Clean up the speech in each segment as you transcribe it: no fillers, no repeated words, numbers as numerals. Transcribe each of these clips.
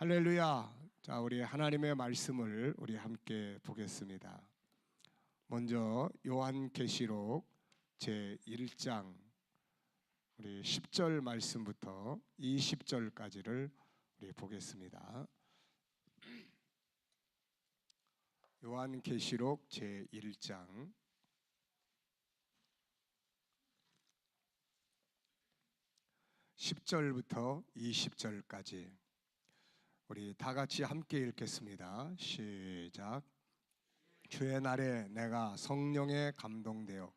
할렐루야. 자, 우리 하나님의 말씀을 우리 함께 보겠습니다. 먼저 요한계시록 제1장 우리 10절 말씀부터 20절까지를 우리 보겠습니다. 요한계시록 제1장 10절부터 20절까지 우리 다 같이 함께 읽겠습니다. 시작. 주의 날에 내가 성령에 감동되어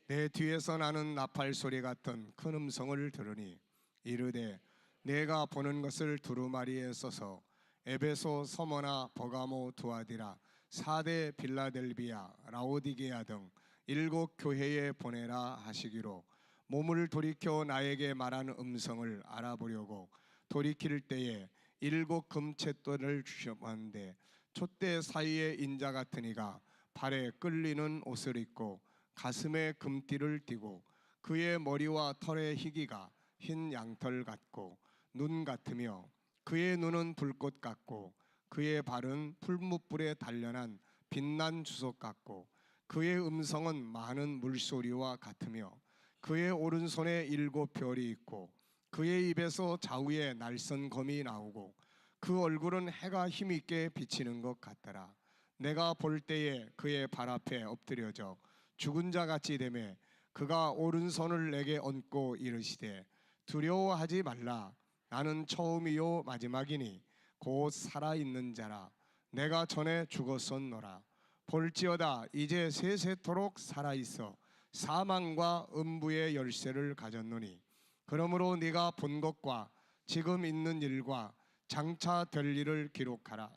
내 뒤에서 나는 나팔 소리 같은 큰 음성을 들으니 이르되 내가 보는 것을 두루마리에 써서 에베소, 서머나, 버가모, 두아디라, 사대, 빌라델비아, 라오디게아 등 7 교회에 보내라 하시기로 몸을 돌이켜 나에게 말하는 음성을 알아보려고 돌이킬 때에 7 금쳇돌을 주셨는데 촛대 사이에 인자 같은 이가 발에 끌리는 옷을 입고 가슴에 금띠를 띠고 그의 머리와 털의 희기가 흰 양털 같고 눈 같으며 그의 눈은 불꽃 같고 그의 발은 풀무불에 단련한 빛난 주석 같고 그의 음성은 많은 물소리와 같으며 그의 오른손에 7 별이 있고 그의 입에서 좌우에 날선 검이 나오고 그 얼굴은 해가 힘있게 비치는 것 같더라. 내가 볼 때에 그의 발 앞에 엎드려져 죽은 자 같이 되매 그가 오른손을 내게 얹고 이르시되 두려워하지 말라. 나는 처음이요 마지막이니 곧 살아있는 자라. 내가 전에 죽었었노라. 볼지어다 이제 세세토록 살아있어 사망과 음부의 열쇠를 가졌노니 그러므로 네가 본 것과 지금 있는 일과 장차 될 일을 기록하라.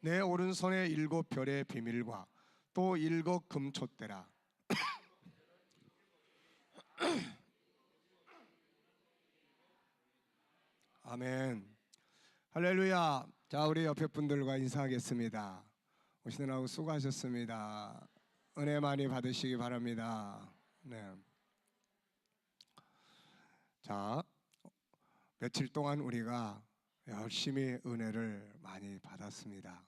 내 오른손에 7 별의 비밀과 또 7 금촛대라. 아멘. 할렐루야. 자, 우리 옆에 분들과 인사하겠습니다. 오시느라고 수고하셨습니다. 은혜 많이 받으시기 바랍니다. 네. 자, 며칠 동안 우리가 열심히 은혜를 많이 받았습니다.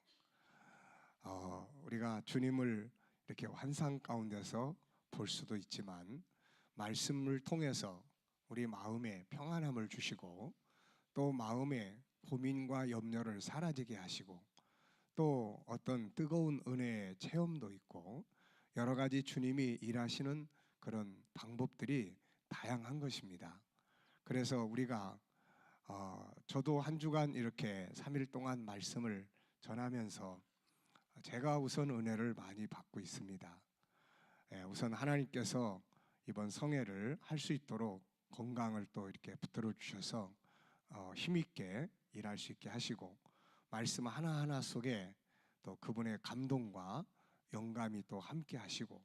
우리가 주님을 이렇게 환상 가운데서 볼 수도 있지만 말씀을 통해서 우리 마음에 평안함을 주시고 또 마음에 고민과 염려를 사라지게 하시고 또 어떤 뜨거운 은혜의 체험도 있고 여러 가지 주님이 일하시는 그런 방법들이 다양한 것입니다. 그래서 우리가 저도 한 주간 이렇게 3일 동안 말씀을 전하면서 제가 우선 은혜를 많이 받고 있습니다. 우선 하나님께서 이번 성회를 할 수 있도록 건강을 또 이렇게 붙들어 주셔서 힘있게 일할 수 있게 하시고 말씀 하나하나 속에 또 그분의 감동과 영감이 또 함께 하시고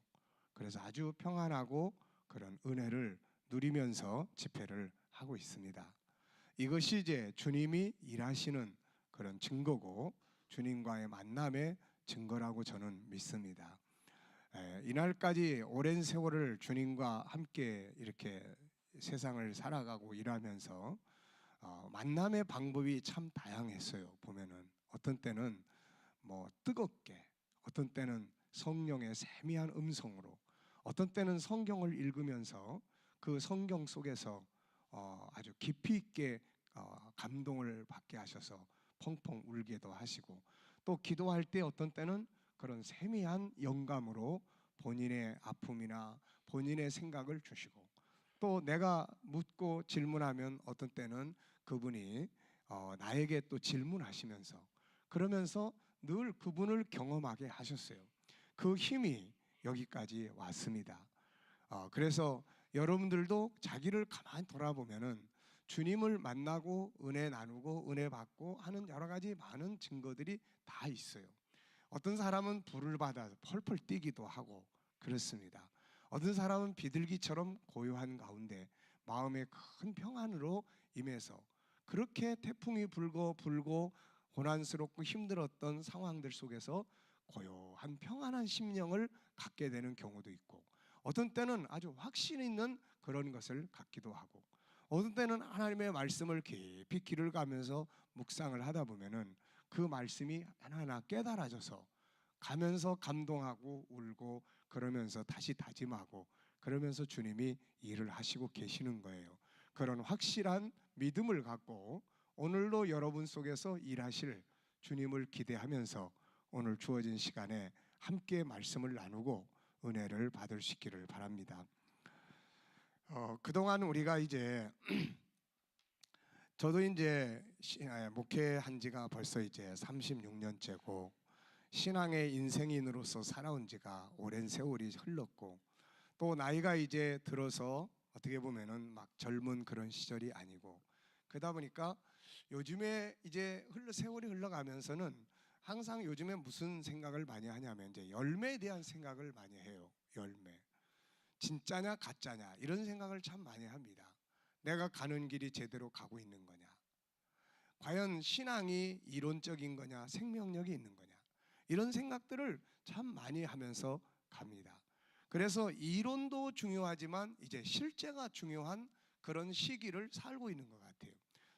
그래서 아주 평안하고 그런 은혜를 누리면서 집회를 하고 있습니다. 이것이 이제 주님이 일하시는 그런 증거고 주님과의 만남의 증거라고 저는 믿습니다. 이날까지 오랜 세월을 주님과 함께 이렇게 세상을 살아가고 일하면서 만남의 방법이 참 다양했어요. 보면은 어떤 때는 뭐 뜨겁게, 어떤 때는 성령의 세미한 음성으로, 어떤 때는 성경을 읽으면서 그 성경 속에서 아주 깊이 있게 감동을 받게 하셔서 펑펑 울기도 하시고 또 기도할 때 어떤 때는 그런 세미한 영감으로 본인의 아픔이나 본인의 생각을 주시고 또 내가 묻고 질문하면 어떤 때는 그분이 나에게 또 질문하시면서 그러면서 늘 그분을 경험하게 하셨어요. 그 힘이 여기까지 왔습니다. 그래서 여러분들도 자기를 가만히 돌아보면은 주님을 만나고 은혜 나누고 은혜 받고 하는 여러 가지 많은 증거들이 다 있어요. 어떤 사람은 불을 받아서 펄펄 뛰기도 하고 그렇습니다. 어떤 사람은 비둘기처럼 고요한 가운데 마음의 큰 평안으로 임해서 그렇게 태풍이 불고 고난스럽고 힘들었던 상황들 속에서 고요한 평안한 심령을 갖게 되는 경우도 있고 어떤 때는 아주 확신 있는 그런 것을 갖기도 하고 어떤 때는 하나님의 말씀을 깊이 귀를 가면서 묵상을 하다 보면은 그 말씀이 하나하나 깨달아져서 가면서 감동하고 울고 그러면서 다시 다짐하고 그러면서 주님이 일을 하시고 계시는 거예요. 그런 확실한 믿음을 갖고 오늘도 여러분 속에서 일하실 주님을 기대하면서 오늘 주어진 시간에 함께 말씀을 나누고 은혜를 받을 수 있기를 바랍니다. 그동안 우리가 이제 저도 이제 목회한 지가 벌써 이제 36년째고 신앙의 인생인으로서 살아온 지가 오랜 세월이 흘렀고 또 나이가 이제 들어서 어떻게 보면은 막 젊은 그런 시절이 아니고 그러다 보니까 요즘에 이제 세월이 흘러가면서는 항상 요즘에 무슨 생각을 많이 하냐면 이제 열매에 대한 생각을 많이 해요. 열매. 진짜냐 가짜냐 이런 생각을 참 많이 합니다. 내가 가는 길이 제대로 가고 있는 거냐? 과연 신앙이 이론적인 거냐? 생명력이 있는 거냐? 이런 생각들을 참 많이 하면서 갑니다. 그래서 이론도 중요하지만 이제 실제가 중요한 그런 시기를 살고 있는 것 같아요.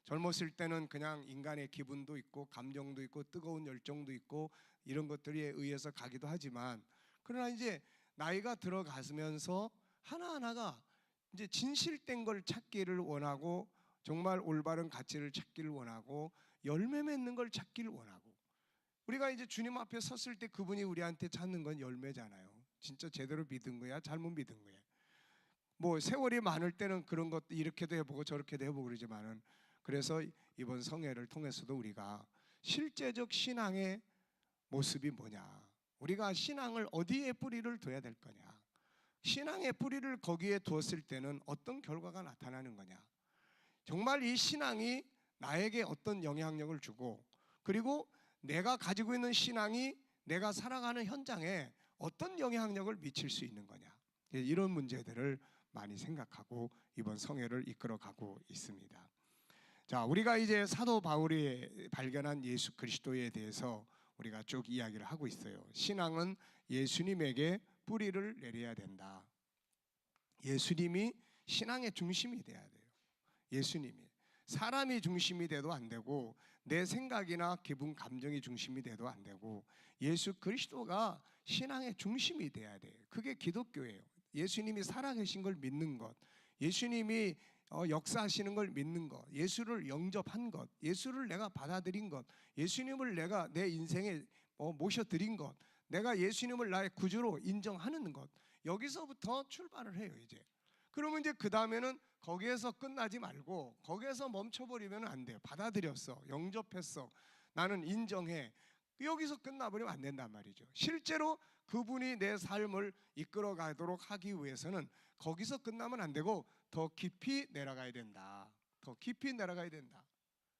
젊었을 때는 그냥 인간의 기분도 있고 감정도 있고 뜨거운 열정도 있고 이런 것들에 의해서 가기도 하지만 그러나 이제 나이가 들어가면서 하나하나가 이제 진실된 걸 찾기를 원하고 정말 올바른 가치를 찾기를 원하고 열매 맺는 걸 찾기를 원하고 우리가 이제 주님 앞에 섰을 때 그분이 우리한테 찾는 건 열매잖아요. 진짜 제대로 믿은 거야? 잘못 믿은 거야? 뭐 세월이 많을 때는 그런 것도 이렇게도 해보고 저렇게도 해보고 그러지만은 그래서 이번 성회를 통해서도 우리가 실제적 신앙의 모습이 뭐냐? 우리가 신앙을 어디에 뿌리를 둬야 될 거냐? 신앙의 뿌리를 거기에 두었을 때는 어떤 결과가 나타나는 거냐? 정말 이 신앙이 나에게 어떤 영향력을 주고 그리고 내가 가지고 있는 신앙이 내가 살아가는 현장에 어떤 영향력을 미칠 수 있는 거냐? 이런 문제들을 많이 생각하고 이번 성회를 이끌어가고 있습니다. 자, 우리가 이제 사도 바울이 발견한 예수 그리스도에 대해서 우리가 쭉 이야기를 하고 있어요. 신앙은 예수님에게 뿌리를 내려야 된다. 예수님이 신앙의 중심이 돼야 돼요. 예수님이 사람이 중심이 돼도 안 되고 내 생각이나 기분 감정이 중심이 돼도 안 되고 예수 그리스도가 신앙의 중심이 돼야 돼요. 그게 기독교예요. 예수님이 살아계신 걸 믿는 것, 예수님이 역사하시는 걸 믿는 것, 예수를 영접한 것, 예수를 내가 받아들인 것, 예수님을 내가 내 인생에 모셔드린 것, 내가 예수님을 나의 구주로 인정하는 것, 여기서부터 출발을 해요. 이제 그러면 이제 그 다음에는 거기에서 끝나지 말고 거기에서 멈춰버리면 안 돼요. 받아들였어, 영접했어, 나는 인정해. 여기서 끝나버리면 안 된단 말이죠. 실제로 그분이 내 삶을 이끌어가도록 하기 위해서는 거기서 끝나면 안 되고 더 깊이 내려가야 된다. 더 깊이 내려가야 된다.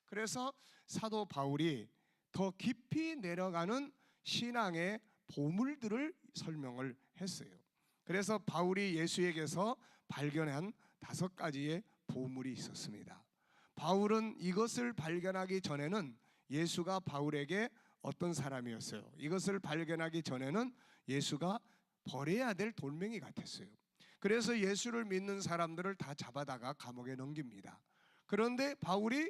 그래서 사도 바울이 더 깊이 내려가는 신앙의 보물들을 설명을 했어요. 그래서 바울이 예수에게서 발견한 5가지의 보물이 있었습니다. 바울은 이것을 발견하기 전에는 예수가 바울에게 어떤 사람이었어요? 이것을 발견하기 전에는 예수가 버려야 될 돌멩이 같았어요. 그래서 예수를 믿는 사람들을 다 잡아다가 감옥에 넘깁니다. 그런데 바울이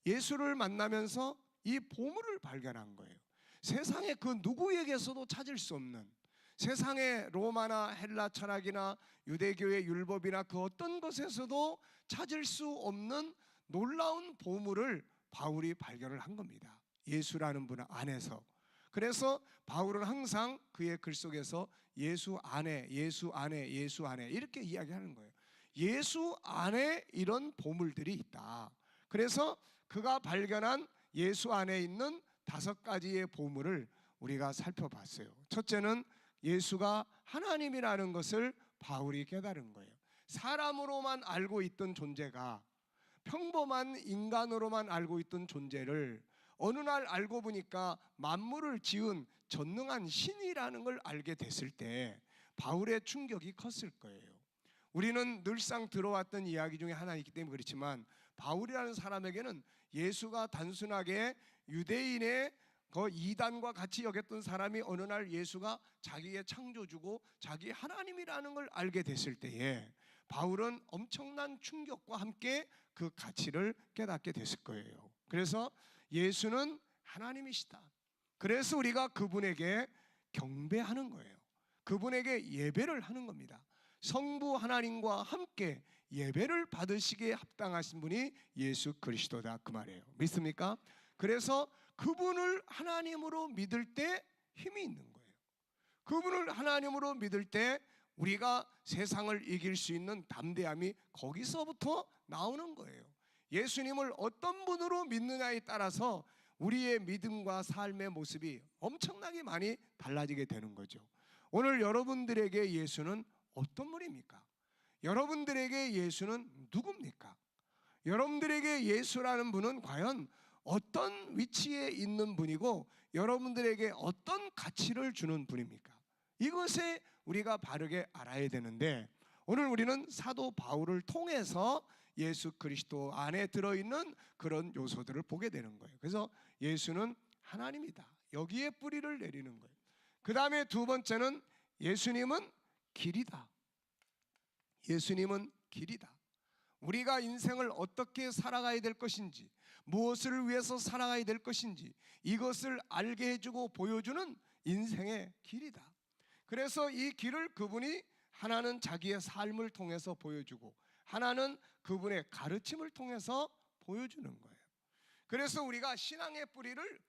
예수를 만나면서 이 보물을 발견한 거예요. 세상에 그 누구에게서도 찾을 수 없는, 세상의 로마나 헬라 철학이나 유대교의 율법이나 그 어떤 것에서도 찾을 수 없는 놀라운 보물을 바울이 발견을 한 겁니다. 예수라는 분 안에서. 그래서 바울은 항상 그의 글 속에서 예수 안에, 예수 안에, 예수 안에 이렇게 이야기하는 거예요. 예수 안에 이런 보물들이 있다. 그래서 그가 발견한 예수 안에 있는 5가지의 보물을 우리가 살펴봤어요. 첫째는 예수가 하나님이라는 것을 바울이 깨달은 거예요. 사람으로만 알고 있던 존재가, 평범한 인간으로만 알고 있던 존재를 어느 날 알고 보니까 만물을 지은 전능한 신이라는 걸 알게 됐을 때 바울의 충격이 컸을 거예요. 우리는 늘상 들어왔던 이야기 중에 하나이기 때문에 그렇지만 바울이라는 사람에게는 예수가 단순하게 유대인의 그 이단과 같이 여겼던 사람이 어느 날 예수가 자기의 창조주고 자기 하나님이라는 걸 알게 됐을 때에 바울은 엄청난 충격과 함께 그 가치를 깨닫게 됐을 거예요. 그래서 예수는 하나님이시다. 그래서 우리가 그분에게 경배하는 거예요. 그분에게 예배를 하는 겁니다. 성부 하나님과 함께 예배를 받으시기에 합당하신 분이 예수 그리스도다, 그 말이에요. 믿습니까? 그래서 그분을 하나님으로 믿을 때 힘이 있는 거예요. 그분을 하나님으로 믿을 때 우리가 세상을 이길 수 있는 담대함이 거기서부터 나오는 거예요. 예수님을 어떤 분으로 믿느냐에 따라서 우리의 믿음과 삶의 모습이 엄청나게 많이 달라지게 되는 거죠. 오늘 여러분들에게 예수는 어떤 분입니까? 여러분들에게 예수는 누굽니까? 여러분들에게 예수라는 분은 과연 어떤 위치에 있는 분이고 여러분들에게 어떤 가치를 주는 분입니까? 이것에 우리가 바르게 알아야 되는데, 오늘 우리는 사도 바울을 통해서 예수 그리스도 안에 들어있는 그런 요소들을 보게 되는 거예요. 그래서 예수는 하나님이다, 여기에 뿌리를 내리는 거예요. 그 다음에 두 번째는 예수님은 길이다. 예수님은 길이다. 우리가 인생을 어떻게 살아가야 될 것인지, 무엇을 위해서 살아가야 될 것인지, 이것을 알게 해주고 보여주는 인생의 길이다. 그래서 이 길을 그분이 하나는 자기의 삶을 통해서 보여주고 하나는 그분의 가르침을 통해서 보여주는 거예요. 그래서 우리가 신앙의 뿌리를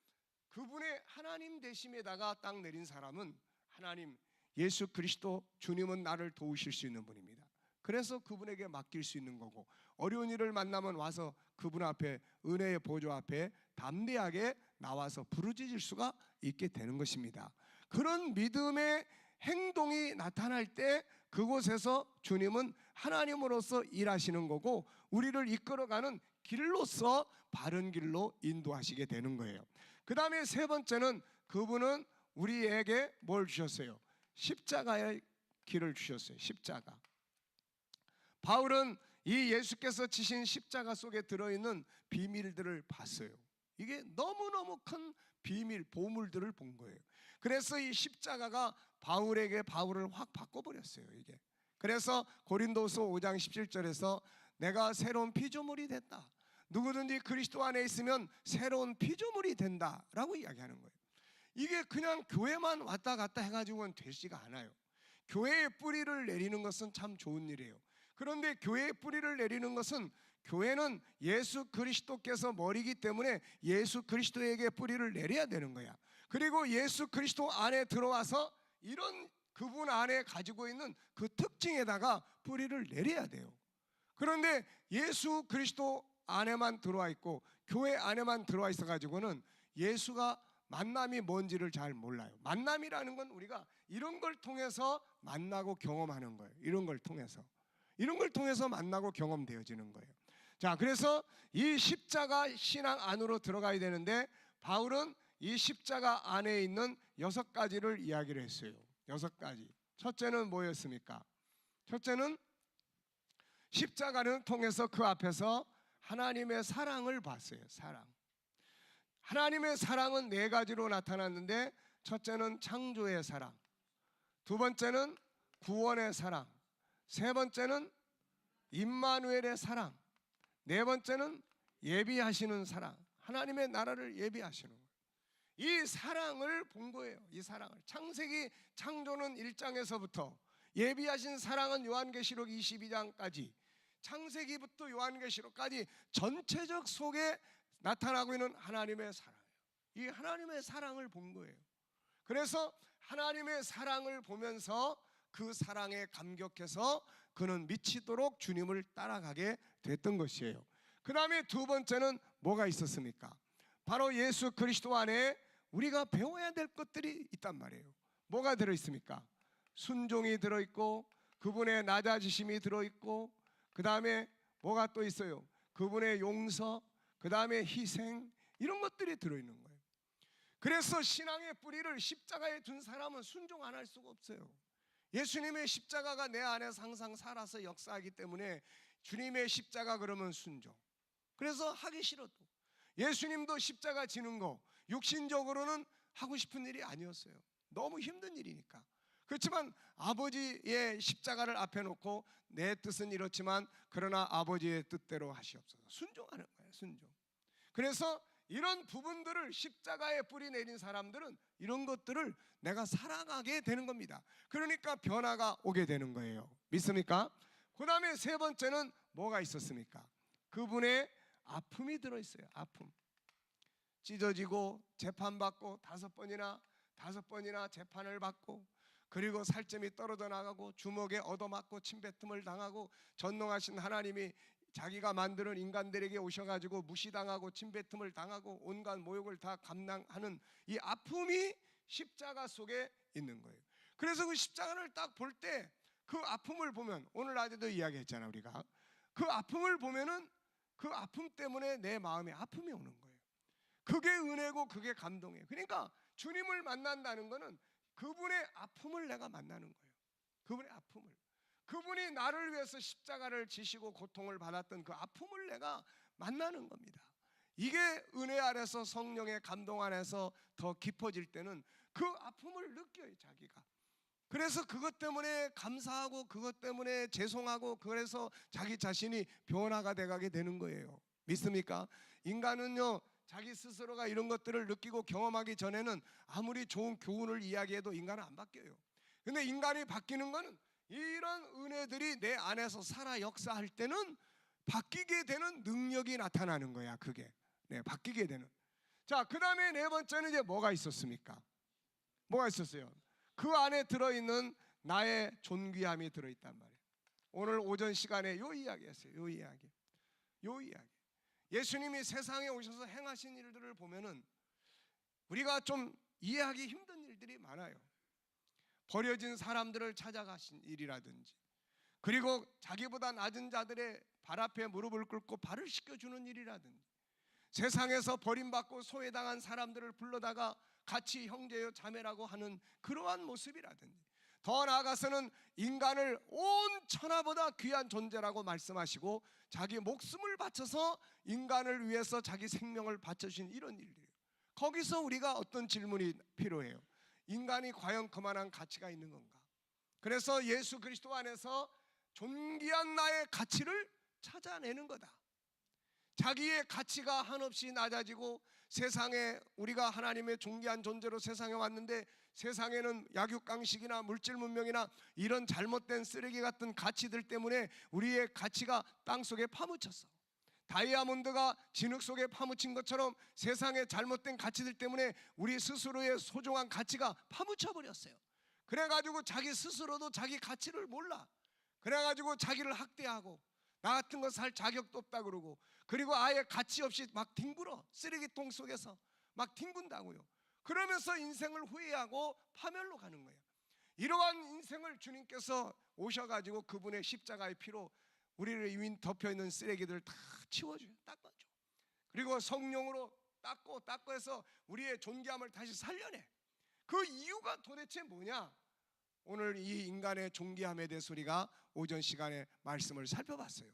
그분의 하나님 되심에다가 딱 내린 사람은 하나님 예수 그리스도 주님은 나를 도우실 수 있는 분입니다. 그래서 그분에게 맡길 수 있는 거고, 어려운 일을 만나면 와서 그분 앞에, 은혜의 보좌 앞에 담대하게 나와서 부르짖을 수가 있게 되는 것입니다. 그런 믿음의 행동이 나타날 때 그곳에서 주님은 하나님으로서 일하시는 거고 우리를 이끌어가는 길로서 바른 길로 인도하시게 되는 거예요. 그 다음에 세 번째는 그분은 우리에게 뭘 주셨어요? 십자가의 길을 주셨어요. 십자가. 바울은 이 예수께서 지신 십자가 속에 들어있는 비밀들을 봤어요. 이게 너무너무 큰 비밀, 보물들을 본 거예요. 그래서 이 십자가가 바울을 확 바꿔버렸어요. 이게. 그래서 고린도서 5장 17절에서 내가 새로운 피조물이 됐다, 누구든지 그리스도 안에 있으면 새로운 피조물이 된다라고 이야기하는 거예요. 이게 그냥 교회만 왔다 갔다 해가지고는 되지가 않아요. 교회의 뿌리를 내리는 것은 참 좋은 일이에요. 그런데 교회의 뿌리를 내리는 것은, 교회는 예수 그리스도께서 머리이기 때문에 예수 그리스도에게 뿌리를 내려야 되는 거야. 그리고 예수 그리스도 안에 들어와서 이런 그분 안에 가지고 있는 그 특징에다가 뿌리를 내려야 돼요. 그런데 예수 그리스도 안에만 들어와 있고 교회 안에만 들어와 있어 가지고는 예수가 만남이 뭔지를 잘 몰라요. 만남이라는 건 우리가 이런 걸 통해서 만나고 경험하는 거예요. 이런 걸 통해서 만나고 경험되어지는 거예요. 자, 그래서 이 십자가 신앙 안으로 들어가야 되는데 바울은 이 십자가 안에 있는 6가지를 이야기를 했어요. 6가지. 첫째는 뭐였습니까? 첫째는 십자가를 통해서 그 앞에서 하나님의 사랑을 봤어요. 사랑. 하나님의 사랑은 4가지로 나타났는데, 첫째는 창조의 사랑, 두 번째는 구원의 사랑, 세 번째는 임마누엘의 사랑, 네 번째는 예비하시는 사랑, 하나님의 나라를 예비하시는 거예요. 이 사랑을 본 거예요. 이 사랑을. 창세기 창조는 1장에서부터, 예비하신 사랑은 요한계시록 22장까지, 창세기부터 요한계시록까지 전체적 속에 나타나고 있는 하나님의 사랑이에요. 이 하나님의 사랑을 본 거예요. 그래서 하나님의 사랑을 보면서 그 사랑에 감격해서 그는 미치도록 주님을 따라가게 됐던 것이에요. 그 다음에 두 번째는 뭐가 있었습니까? 바로 예수 그리스도 안에 우리가 배워야 될 것들이 있단 말이에요. 뭐가 들어있습니까? 순종이 들어있고 그분의 낮아지심이 들어있고, 그 다음에 뭐가 또 있어요? 그분의 용서, 그 다음에 희생, 이런 것들이 들어있는 거예요. 그래서 신앙의 뿌리를 십자가에 둔 사람은 순종 안 할 수가 없어요. 예수님의 십자가가 내 안에서 항상 살아서 역사하기 때문에 주님의 십자가 그러면 순종. 그래서 하기 싫어도, 예수님도 십자가 지는 거 육신적으로는 하고 싶은 일이 아니었어요. 너무 힘든 일이니까. 그렇지만 아버지의 십자가를 앞에 놓고 내 뜻은 이렇지만 그러나 아버지의 뜻대로 하시옵소서. 순종하는 거예요. 순종. 그래서 이런 부분들을 십자가에 뿌리 내린 사람들은 이런 것들을 내가 살아가게 되는 겁니다. 그러니까 변화가 오게 되는 거예요. 믿습니까? 그 다음에 세 번째는 뭐가 있었습니까? 그분의 아픔이 들어있어요. 아픔. 찢어지고 재판받고 다섯 번이나 재판을 받고, 그리고 살점이 떨어져 나가고 주먹에 얻어맞고 침뱉음을 당하고, 전능하신 하나님이 자기가 만드는 인간들에게 오셔가지고 무시당하고 침뱉음을 당하고 온갖 모욕을 다 감당하는 이 아픔이 십자가 속에 있는 거예요. 그래서 그 십자가를 딱 볼 때 그 아픔을 보면, 오늘 낮에도 이야기했잖아 우리가. 그 아픔을 보면은 그 아픔 때문에 내 마음에 아픔이 오는 거예요. 그게 은혜고 그게 감동이에요. 그러니까 주님을 만난다는 거는 그분의 아픔을 내가 만나는 거예요. 그분의 아픔을. 그분이 나를 위해서 십자가를 지시고 고통을 받았던 그 아픔을 내가 만나는 겁니다. 이게 은혜 아래서 성령의 감동 안에서 더 깊어질 때는 그 아픔을 느껴요, 자기가. 그래서 그것 때문에 감사하고 그것 때문에 죄송하고, 그래서 자기 자신이 변화가 돼가게 되는 거예요. 믿습니까? 인간은요, 자기 스스로가 이런 것들을 느끼고 경험하기 전에는 아무리 좋은 교훈을 이야기해도 인간은 안 바뀌어요. 근데 인간이 바뀌는 거는 이런 은혜들이 내 안에서 살아 역사할 때는 바뀌게 되는 능력이 나타나는 거야. 그게 바뀌게 되는. 자, 그 다음에 네 번째는 이제 뭐가 있었습니까? 뭐가 있었어요? 그 안에 들어있는 나의 존귀함이 들어있단 말이에요. 오늘 오전 시간에 요 이야기 했어요. 요 이야기. 예수님이 세상에 오셔서 행하신 일들을 보면은 우리가 좀 이해하기 힘든 일들이 많아요. 버려진 사람들을 찾아가신 일이라든지, 그리고 자기보다 낮은 자들의 발 앞에 무릎을 꿇고 발을 씻겨주는 일이라든지, 세상에서 버림받고 소외당한 사람들을 불러다가 같이 형제요 자매라고 하는 그러한 모습이라든지, 더 나아가서는 인간을 온 천하보다 귀한 존재라고 말씀하시고 자기 목숨을 바쳐서 인간을 위해서 자기 생명을 바쳐주신 이런 일들이에요. 거기서 우리가 어떤 질문이 필요해요? 인간이 과연 그만한 가치가 있는 건가? 그래서 예수 그리스도 안에서 존귀한 나의 가치를 찾아내는 거다. 자기의 가치가 한없이 낮아지고, 세상에 우리가 하나님의 존귀한 존재로 세상에 왔는데 세상에는 약육강식이나 물질 문명이나 이런 잘못된 쓰레기 같은 가치들 때문에 우리의 가치가 땅속에 파묻혔어. 다이아몬드가 진흙 속에 파묻힌 것처럼 세상의 잘못된 가치들 때문에 우리 스스로의 소중한 가치가 파묻혀 버렸어요. 그래가지고 자기 스스로도 자기 가치를 몰라. 그래가지고 자기를 학대하고 나 같은 거 살 자격도 없다 그러고, 그리고 아예 가치 없이 막 뒹굴어. 쓰레기통 속에서 막 뒹군다고요. 그러면서 인생을 후회하고 파멸로 가는 거예요. 이러한 인생을 주님께서 오셔가지고 그분의 십자가의 피로 우리를 이미 덮여있는 쓰레기들을 다 치워줘요. 닦아줘. 그리고 성령으로 닦고 해서 우리의 존귀함을 다시 살려내. 그 이유가 도대체 뭐냐? 오늘 이 인간의 존귀함에 대해서 우리가 오전 시간에 말씀을 살펴봤어요.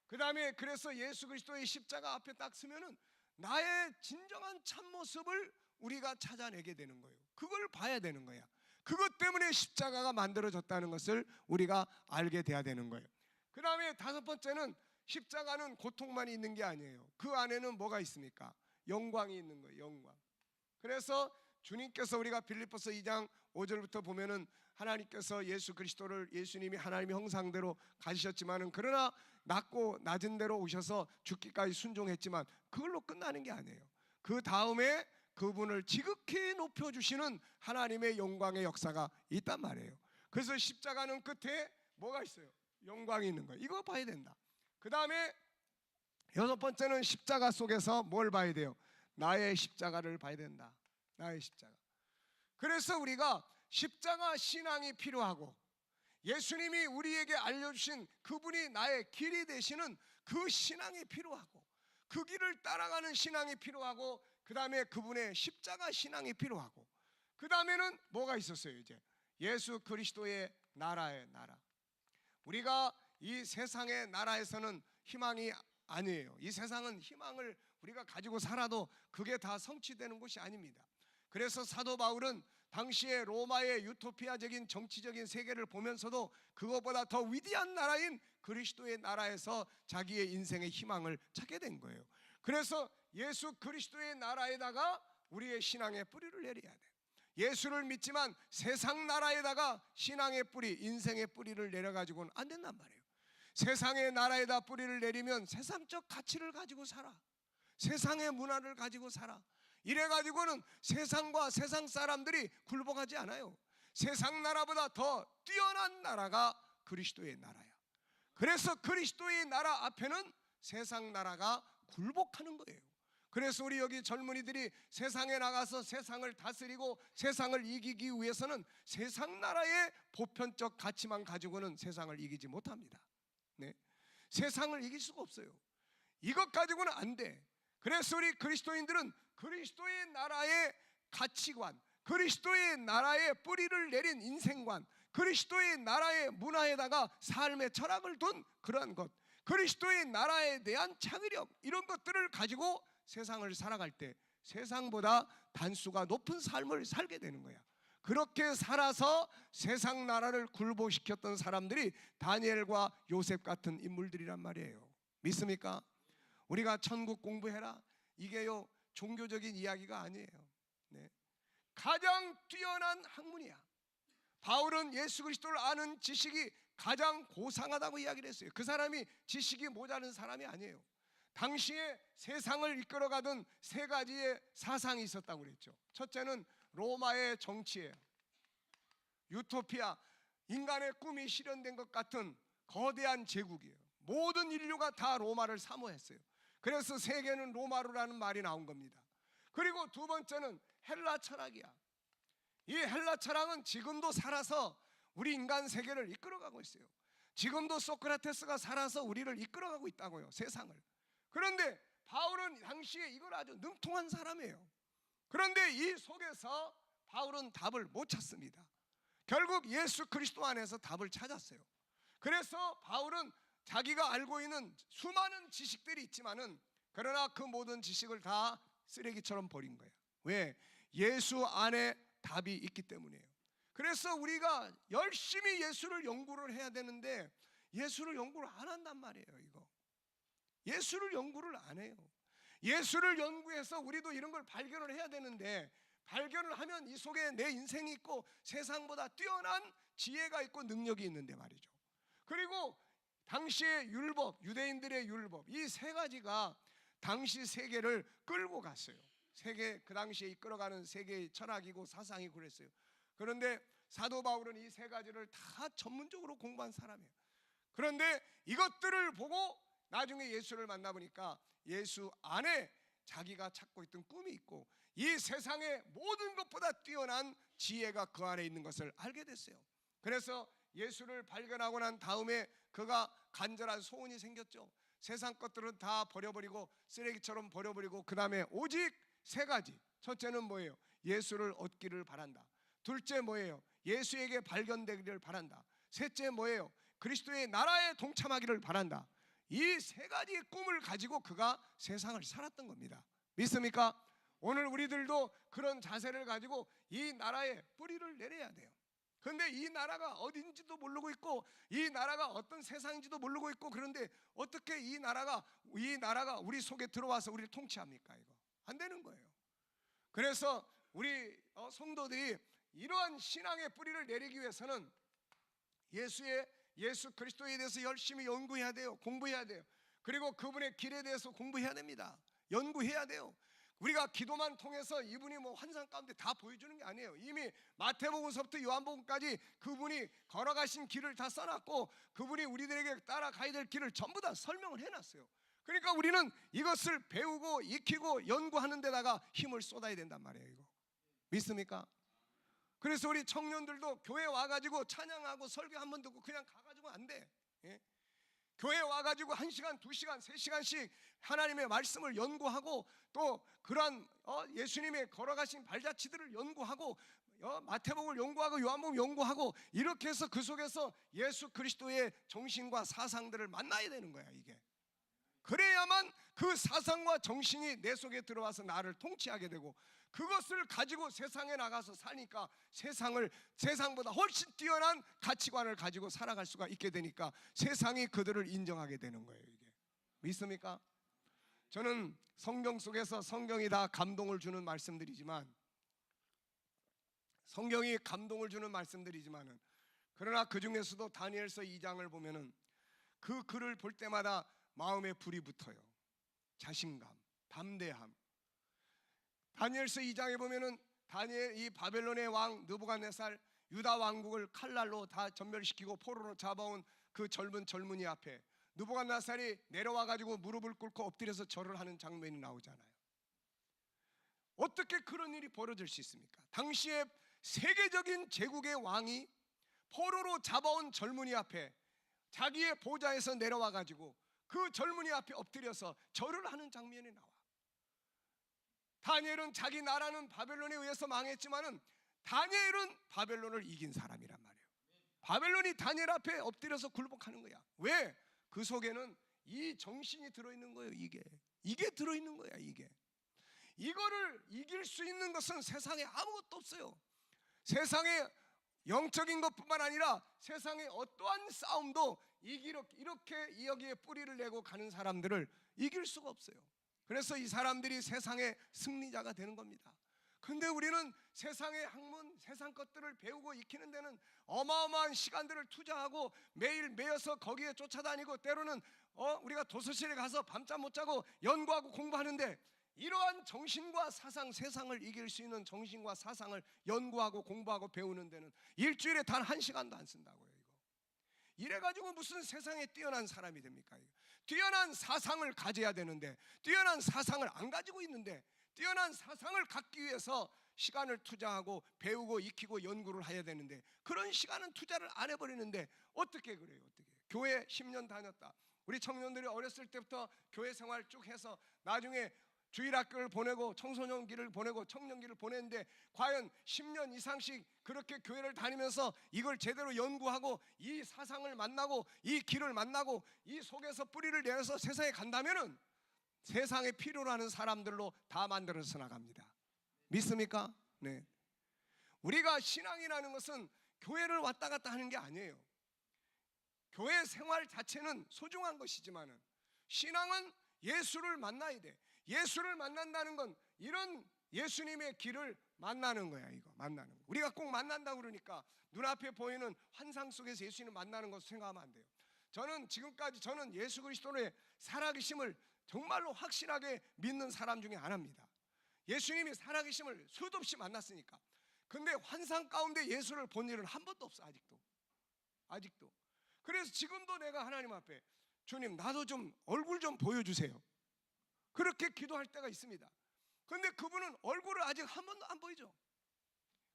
그 다음에 그래서 예수 그리스도의 십자가 앞에 딱 서면은 나의 진정한 참모습을 우리가 찾아내게 되는 거예요. 그걸 봐야 되는 거야. 그것 때문에 십자가가 만들어졌다는 것을 우리가 알게 돼야 되는 거예요. 그 다음에 다섯 번째는 십자가는 고통만 있는 게 아니에요. 그 안에는 뭐가 있습니까? 영광이 있는 거예요. 영광. 그래서 주님께서 우리가 빌립보서 2장 5절부터 보면은 하나님께서 예수 그리스도를, 예수님이 하나님의 형상대로 가지셨지만은 그러나 낮고 낮은 대로 오셔서 죽기까지 순종했지만 그걸로 끝나는 게 아니에요. 그 다음에 그분을 지극히 높여주시는 하나님의 영광의 역사가 있단 말이에요. 그래서 십자가는 끝에 뭐가 있어요? 영광이 있는 거예요. 이거 봐야 된다. 그 다음에 여섯 번째는 십자가 속에서 뭘 봐야 돼요? 나의 십자가를 봐야 된다. 나의 십자가. 그래서 우리가 십자가 신앙이 필요하고, 예수님이 우리에게 알려주신 그분이 나의 길이 되시는 그 신앙이 필요하고, 그 길을 따라가는 신앙이 필요하고, 그 다음에 그분의 십자가 신앙이 필요하고, 그 다음에는 뭐가 있었어요? 이제 예수 그리스도의 나라의 나라. 우리가 이 세상의 나라에서는 희망이 아니에요. 이 세상은 희망을 우리가 가지고 살아도 그게 다 성취되는 것이 아닙니다. 그래서 사도 바울은 당시에 로마의 유토피아적인 정치적인 세계를 보면서도 그것보다 더 위대한 나라인 그리스도의 나라에서 자기의 인생의 희망을 찾게 된 거예요. 그래서 예수 그리스도의 나라에다가 우리의 신앙의 뿌리를 내려야 돼. 예수를 믿지만 세상 나라에다가 신앙의 뿌리, 인생의 뿌리를 내려가지고는 안 된단 말이에요. 세상의 나라에다 뿌리를 내리면 세상적 가치를 가지고 살아. 세상의 문화를 가지고 살아. 이래가지고는 세상과 세상 사람들이 굴복하지 않아요. 세상 나라보다 더 뛰어난 나라가 그리스도의 나라야. 그래서 그리스도의 나라 앞에는 세상 나라가 굴복하는 거예요. 그래서 우리 여기 젊은이들이 세상에 나가서 세상을 다스리고 세상을 이기기 위해서는 세상 나라의 보편적 가치만 가지고는 세상을 이기지 못합니다. 네? 세상을 이길 수가 없어요. 이것 가지고는 안 돼. 그래서 우리 그리스도인들은 그리스도의 나라의 가치관, 그리스도의 나라의 뿌리를 내린 인생관, 그리스도의 나라의 문화에다가 삶의 철학을 둔 그러한 것, 그리스도의 나라에 대한 창의력, 이런 것들을 가지고 세상을 살아갈 때 세상보다 단수가 높은 삶을 살게 되는 거야. 그렇게 살아서 세상 나라를 굴복시켰던 사람들이 다니엘과 요셉 같은 인물들이란 말이에요. 믿습니까? 우리가 천국 공부해라, 이게요 종교적인 이야기가 아니에요. 네. 가장 뛰어난 학문이야. 바울은 예수 그리스도를 아는 지식이 가장 고상하다고 이야기를 했어요. 그 사람이 지식이 모자른 사람이 아니에요. 당시에 세상을 이끌어가던 세 가지의 사상이 있었다고 그랬죠. 첫째는 로마의 정치예요. 유토피아, 인간의 꿈이 실현된 것 같은 거대한 제국이에요. 모든 인류가 다 로마를 사모했어요. 그래서 세계는 로마로라는 말이 나온 겁니다. 그리고 두 번째는 헬라 철학이야. 이 헬라 철학은 지금도 살아서 우리 인간 세계를 이끌어가고 있어요. 지금도 소크라테스가 살아서 우리를 이끌어가고 있다고요, 세상을. 그런데 바울은 당시에 이걸 아주 능통한 사람이에요. 그런데 이 속에서 바울은 답을 못 찾습니다. 결국 예수 그리스도 안에서 답을 찾았어요. 그래서 바울은 자기가 알고 있는 수많은 지식들이 있지만은, 그러나 그 모든 지식을 다 쓰레기처럼 버린 거예요. 왜? 예수 안에 답이 있기 때문이에요. 그래서 우리가 열심히 예수를 연구를 해야 되는데 예수를 연구를 안 한단 말이에요. 이거 예수를 연구를 안 해요. 예수를 연구해서 우리도 이런 걸 발견을 해야 되는데, 발견을 하면 이 속에 내 인생이 있고 세상보다 뛰어난 지혜가 있고 능력이 있는데 말이죠. 그리고 당시의 율법, 유대인들의 율법, 이 세 가지가 당시 세계를 끌고 갔어요. 세계, 그 당시에 이끌어가는 세계의 철학이고 사상이 그랬어요. 그런데 사도 바울은 이 세 가지를 다 전문적으로 공부한 사람이에요. 그런데 이것들을 보고 나중에 예수를 만나보니까 예수 안에 자기가 찾고 있던 꿈이 있고 이 세상의 모든 것보다 뛰어난 지혜가 그 안에 있는 것을 알게 됐어요. 그래서 예수를 발견하고 난 다음에 그가 간절한 소원이 생겼죠. 세상 것들은 다 버려버리고 쓰레기처럼 버려버리고 그 다음에 오직 세 가지. 첫째는 뭐예요? 예수를 얻기를 바란다. 둘째 뭐예요? 예수에게 발견되기를 바란다. 셋째 뭐예요? 그리스도의 나라에 동참하기를 바란다. 이 세 가지의 꿈을 가지고 그가 세상을 살았던 겁니다. 믿습니까? 오늘 우리들도 그런 자세를 가지고 이 나라에 뿌리를 내려야 돼요. 그런데 이 나라가 어딘지도 모르고 있고 이 나라가 어떤 세상인지도 모르고 있고, 그런데 어떻게 이 나라가 우리 속에 들어와서 우리를 통치합니까? 이거 안 되는 거예요. 그래서 우리 성도들이 이러한 신앙의 뿌리를 내리기 위해서는 예수 그리스도에 대해서 열심히 연구해야 돼요. 공부해야 돼요. 그리고 그분의 길에 대해서 공부해야 됩니다. 연구해야 돼요. 우리가 기도만 통해서 이분이 뭐 환상 가운데 다 보여주는 게 아니에요. 이미 마태복음서부터 요한복음까지 그분이 걸어가신 길을 다 써놨고 그분이 우리들에게 따라가야 될 길을 전부 다 설명을 해놨어요. 그러니까 우리는 이것을 배우고 익히고 연구하는 데다가 힘을 쏟아야 된단 말이에요. 이거 믿습니까? 그래서 우리 청년들도 교회 와가지고 찬양하고 설교 한번 듣고 그냥 가가지고 안 돼. 예? 교회 와가지고 1시간, 2시간, 3시간씩 하나님의 말씀을 연구하고 또 그러한 예수님의 걸어가신 발자취들을 연구하고 마태복음을 연구하고 요한복음 연구하고 이렇게 해서 그 속에서 예수 그리스도의 정신과 사상들을 만나야 되는 거야. 이게 그래야만 그 사상과 정신이 내 속에 들어와서 나를 통치하게 되고, 그것을 가지고 세상에 나가서 사니까 세상보다 훨씬 뛰어난 가치관을 가지고 살아갈 수가 있게 되니까 세상이 그들을 인정하게 되는 거예요. 이게 믿습니까? 저는 성경 속에서, 성경이 다 감동을 주는 말씀들이지만, 성경이 감동을 주는 말씀들이지만은, 그러나 그 중에서도 다니엘서 2장을 보면은 그 글을 볼 때마다 마음에 불이 붙어요. 자신감, 담대함. 다니엘서 2장에 보면은 이 바벨론의 왕 느부갓네살, 유다 왕국을 칼날로 다 전멸시키고 포로로 잡아온 그 젊은이 앞에 느부갓네살이 내려와 가지고 무릎을 꿇고 엎드려서 절을 하는 장면이 나오잖아요. 어떻게 그런 일이 벌어질 수 있습니까? 당시에 세계적인 제국의 왕이 포로로 잡아온 젊은이 앞에 자기의 보좌에서 내려와 가지고 그 젊은이 앞에 엎드려서 절을 하는 장면이 나와. 다니엘은 자기 나라는 바벨론에 의해서 망했지만은 다니엘은 바벨론을 이긴 사람이란 말이에요. 바벨론이 다니엘 앞에 엎드려서 굴복하는 거야. 왜? 그 속에는 이 정신이 들어있는 거예요. 이게 들어있는 거야. 이거를 이길 수 있는 것은 세상에 아무것도 없어요. 세상에 영적인 것뿐만 아니라 세상의 어떠한 싸움도 이렇게 여기에 뿌리를 내고 가는 사람들을 이길 수가 없어요. 그래서 이 사람들이 세상의 승리자가 되는 겁니다. 근데 우리는 세상의 학문, 세상 것들을 배우고 익히는 데는 어마어마한 시간들을 투자하고 매일 매여서 거기에 쫓아다니고, 때로는 우리가 도서실에 가서 밤잠 못 자고 연구하고 공부하는데, 이러한 정신과 사상, 세상을 이길 수 있는 정신과 사상을 연구하고 공부하고 배우는 데는 일주일에 단 1시간도 안 쓴다고요. 이래가지고 무슨 세상에 뛰어난 사람이 됩니까? 뛰어난 사상을 가져야 되는데, 뛰어난 사상을 안 가지고 있는데, 뛰어난 사상을 갖기 위해서 시간을 투자하고 배우고 익히고 연구를 해야 되는데, 그런 시간은 투자를 안 해버리는데 어떻게 그래요? 교회 10년 다녔다. 우리 청년들이 어렸을 때부터 교회 생활 쭉 해서 나중에 주일학교를 보내고 청소년기를 보내고 청년기를 보냈는데, 과연 10년 이상씩 그렇게 교회를 다니면서 이걸 제대로 연구하고 이 사상을 만나고 이 길을 만나고 이 속에서 뿌리를 내서 세상에 간다면은 세상에 필요로 하는 사람들로 다 만들어서 나갑니다. 믿습니까? 네. 우리가 신앙이라는 것은 교회를 왔다 갔다 하는 게 아니에요. 교회 생활 자체는 소중한 것이지만은 신앙은 예수를 만나야 돼. 예수를 만난다는 건 이런 예수님의 길을 만나는 거야. 만나는 거. 우리가 꼭 만난다고 그러니까 눈앞에 보이는 환상 속에서 예수님을 만나는 것을 생각하면 안 돼요. 저는 지금까지 예수 그리스도의 살아계심을 정말로 확실하게 믿는 사람 중에 하나입니다. 예수님이 살아계심을 수도 없이 만났으니까. 근데 환상 가운데 예수를 본 일은 한 번도 없어. 아직도. 그래서 지금도 내가 하나님 앞에, 주님 나도 좀 얼굴 좀 보여주세요, 그렇게 기도할 때가 있습니다. 근데 그분은 얼굴을 아직 한 번도 안 보이죠.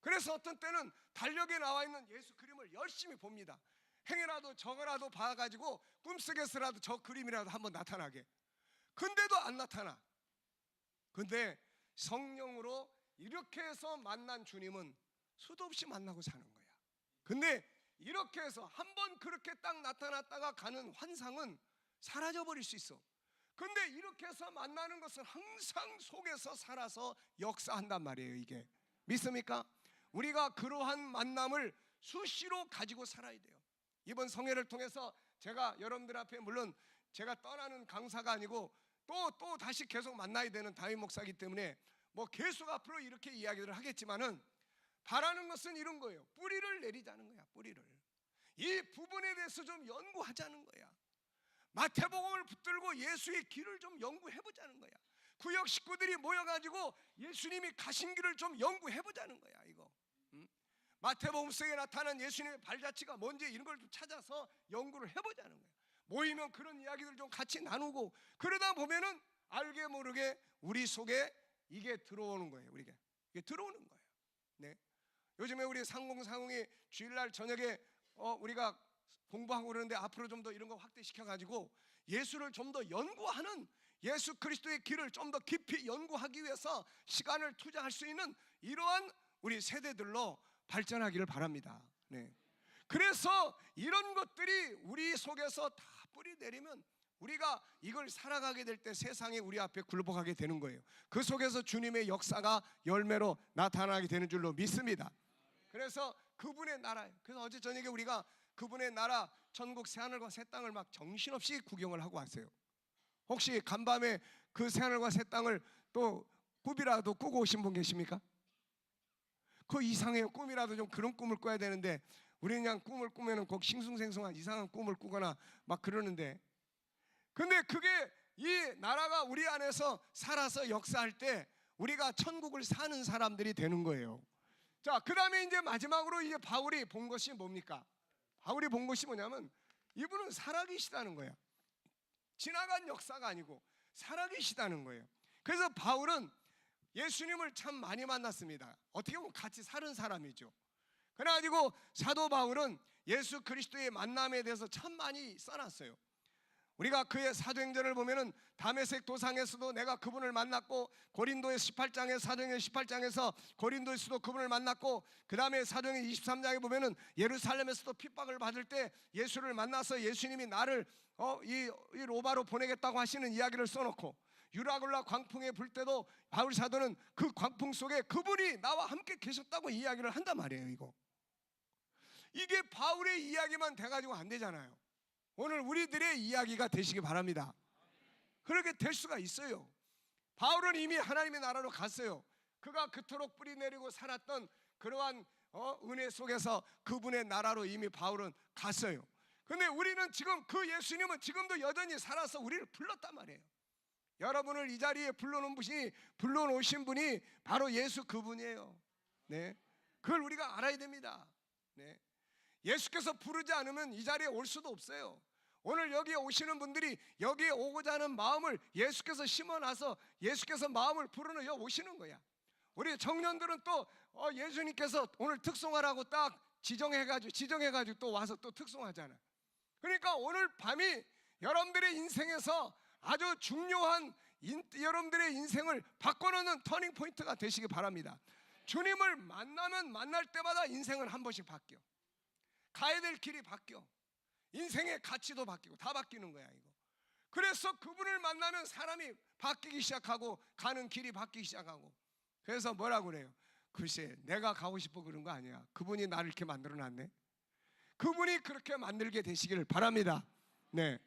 그래서 어떤 때는 달력에 나와 있는 예수 그림을 열심히 봅니다. 행여라도 저거라도 봐가지고 꿈속에서라도 저 그림이라도 한번 나타나게. 근데도 안 나타나. 근데 성령으로 이렇게 해서 만난 주님은 수도 없이 만나고 사는 거야. 근데 이렇게 해서 한번 그렇게 딱 나타났다가 가는 환상은 사라져버릴 수 있어. 근데 이렇게 해서 만나는 것은 항상 속에서 살아서 역사한단 말이에요. 이게 믿습니까? 우리가 그러한 만남을 수시로 가지고 살아야 돼요. 이번 성회를 통해서 제가 여러분들 앞에, 물론 제가 떠나는 강사가 아니고 또 다시 계속 만나야 되는 담임 목사이기 때문에 뭐 계속 앞으로 이렇게 이야기를 하겠지만은, 바라는 것은 이런 거예요. 뿌리를 내리자는 거야. 뿌리를. 이 부분에 대해서 좀 연구하자는 거야. 마태복음을 붙들고 예수의 길을 좀 연구해보자는 거야. 구역 식구들이 모여가지고 예수님이 가신 길을 좀 연구해보자는 거야. 마태복음 속에 나타난 예수님의 발자취가 뭔지 이런 걸 좀 찾아서 연구를 해보자는 거야. 모이면 그런 이야기들 좀 같이 나누고, 그러다 보면은 알게 모르게 우리 속에 이게 들어오는 거예요. 이게 들어오는 거예요. 네. 요즘에 우리 상공상흥이 주일날 저녁에 우리가 공부하고 그러는데, 앞으로 좀 더 이런 거 확대시켜가지고 예수를 좀 더 연구하는, 예수 그리스도의 길을 좀 더 깊이 연구하기 위해서 시간을 투자할 수 있는 이러한 우리 세대들로 발전하기를 바랍니다. 네. 그래서 이런 것들이 우리 속에서 다 뿌리 내리면 우리가 이걸 살아가게 될 때 세상이 우리 앞에 굴복하게 되는 거예요. 그 속에서 주님의 역사가 열매로 나타나게 되는 줄로 믿습니다. 그래서 그분의 나라, 그래서 어제 저녁에 우리가 그분의 나라 천국 새하늘과 새 땅을 막 정신없이 구경을 하고 왔어요. 혹시 간밤에 그 새하늘과 새 땅을 또 꿈이라도 꾸고 오신 분 계십니까? 그 이상해요. 꿈이라도 좀 그런 꿈을 꿔야 되는데 우리는 그냥 꿈을 꾸면은 꼭 싱숭생숭한 이상한 꿈을 꾸거나 막 그러는데, 근데 그게 이 나라가 우리 안에서 살아서 역사할 때 우리가 천국을 사는 사람들이 되는 거예요. 자, 그 다음에 이제 마지막으로 이제 바울이 본 것이 뭡니까? 바울이 본 것이 뭐냐면 이분은 살아계시다는 거야. 지나간 역사가 아니고 살아계시다는 거예요. 그래서 바울은 예수님을 참 많이 만났습니다. 어떻게 보면 같이 사는 사람이죠. 그래가지고 사도 바울은 예수 그리스도의 만남에 대해서 참 많이 써놨어요. 우리가 그의 사도행전을 보면은 다메섹 도상에서도 내가 그분을 만났고, 고린도의 18장에 사도행전 18장에서 고린도에서도 그분을 만났고, 그 다음에 사도행전 23장에 보면은 예루살렘에서도 핍박을 받을 때 예수를 만나서 예수님이 나를 이 로마로 보내겠다고 하시는 이야기를 써놓고, 유라굴라 광풍에 불 때도 바울 사도는 그 광풍 속에 그분이 나와 함께 계셨다고 이야기를 한단 말이에요. 이게 바울의 이야기만 돼가지고 안 되잖아요. 오늘 우리들의 이야기가 되시기 바랍니다. 그렇게 될 수가 있어요. 바울은 이미 하나님의 나라로 갔어요. 그가 그토록 뿌리 내리고 살았던 그러한 은혜 속에서 그분의 나라로 이미 바울은 갔어요. 근데 우리는 지금 그 예수님은 지금도 여전히 살아서 우리를 불렀단 말이에요. 여러분을 이 자리에 불러놓으신 분이 바로 예수 그분이에요. 네, 그걸 우리가 알아야 됩니다. 네, 예수께서 부르지 않으면 이 자리에 올 수도 없어요. 오늘 여기에 오시는 분들이 여기에 오고자 하는 마음을 예수께서 심어놔서 예수께서 마음을 불어넣어 오시는 거야. 우리 청년들은 또 예수님께서 오늘 특송하라고 딱 지정해가지고 또 와서 또 특송하잖아. 그러니까 오늘 밤이 여러분들의 인생에서 아주 중요한 여러분들의 인생을 바꿔놓는 터닝 포인트가 되시기 바랍니다. 주님을 만나면 만날 때마다 인생은 한 번씩 바뀌어. 가야 될 길이 바뀌어. 인생의 가치도 바뀌고 다 바뀌는 거야 이거. 그래서 그분을 만나면 사람이 바뀌기 시작하고 가는 길이 바뀌기 시작하고. 그래서 뭐라고 그래요? 글쎄 내가 가고 싶어 그런 거 아니야. 그분이 나를 이렇게 만들어놨네. 그분이 그렇게 만들게 되시기를 바랍니다. 네.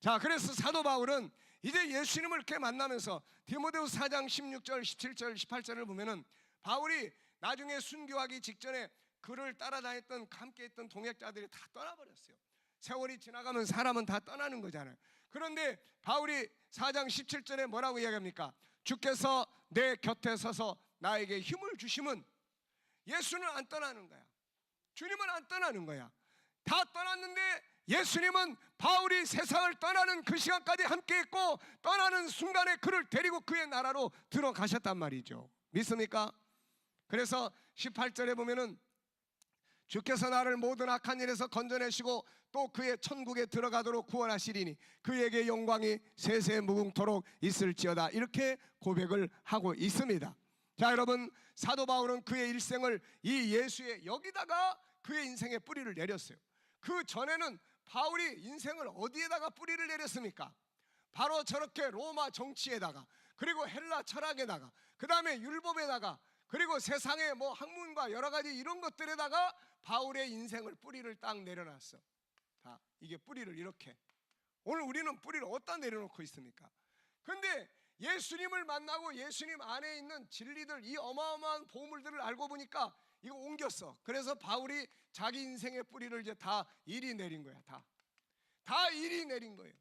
자, 그래서 사도 바울은 이제 예수님을 이렇게 만나면서 디모데후서 4장 16절 17절 18절을 보면은 바울이 나중에 순교하기 직전에 그를 따라다녔던 함께 했던 동역자들이 다 떠나버렸어요. 세월이 지나가면 사람은 다 떠나는 거잖아요. 그런데 바울이 4장 17절에 뭐라고 이야기합니까? 주께서 내 곁에 서서 나에게 힘을 주심은, 예수는 안 떠나는 거야. 주님은 안 떠나는 거야. 다 떠났는데 예수님은 바울이 세상을 떠나는 그 시간까지 함께 했고, 떠나는 순간에 그를 데리고 그의 나라로 들어가셨단 말이죠. 믿습니까? 그래서 18절에 보면은 주께서 나를 모든 악한 일에서 건져내시고 또 그의 천국에 들어가도록 구원하시리니 그에게 영광이 세세 무궁토록 있을지어다, 이렇게 고백을 하고 있습니다. 자, 여러분, 사도 바울은 그의 일생을 이 예수의 여기다가 그의 인생의 뿌리를 내렸어요. 그 전에는 바울이 인생을 어디에다가 뿌리를 내렸습니까? 바로 저렇게 로마 정치에다가, 그리고 헬라 철학에다가, 그 다음에 율법에다가, 그리고 세상의 뭐 학문과 여러 가지 이런 것들에다가 바울의 인생을 뿌리를 딱 내려놨어. 다 이게 뿌리를 이렇게. 오늘 우리는 뿌리를 어디다 내려놓고 있습니까? 근데 예수님을 만나고 예수님 안에 있는 진리들, 이 어마어마한 보물들을 알고 보니까 이거 옮겼어. 그래서 바울이 자기 인생의 뿌리를 이제 다 이리 내린 거야. 다 이리 내린 거예요.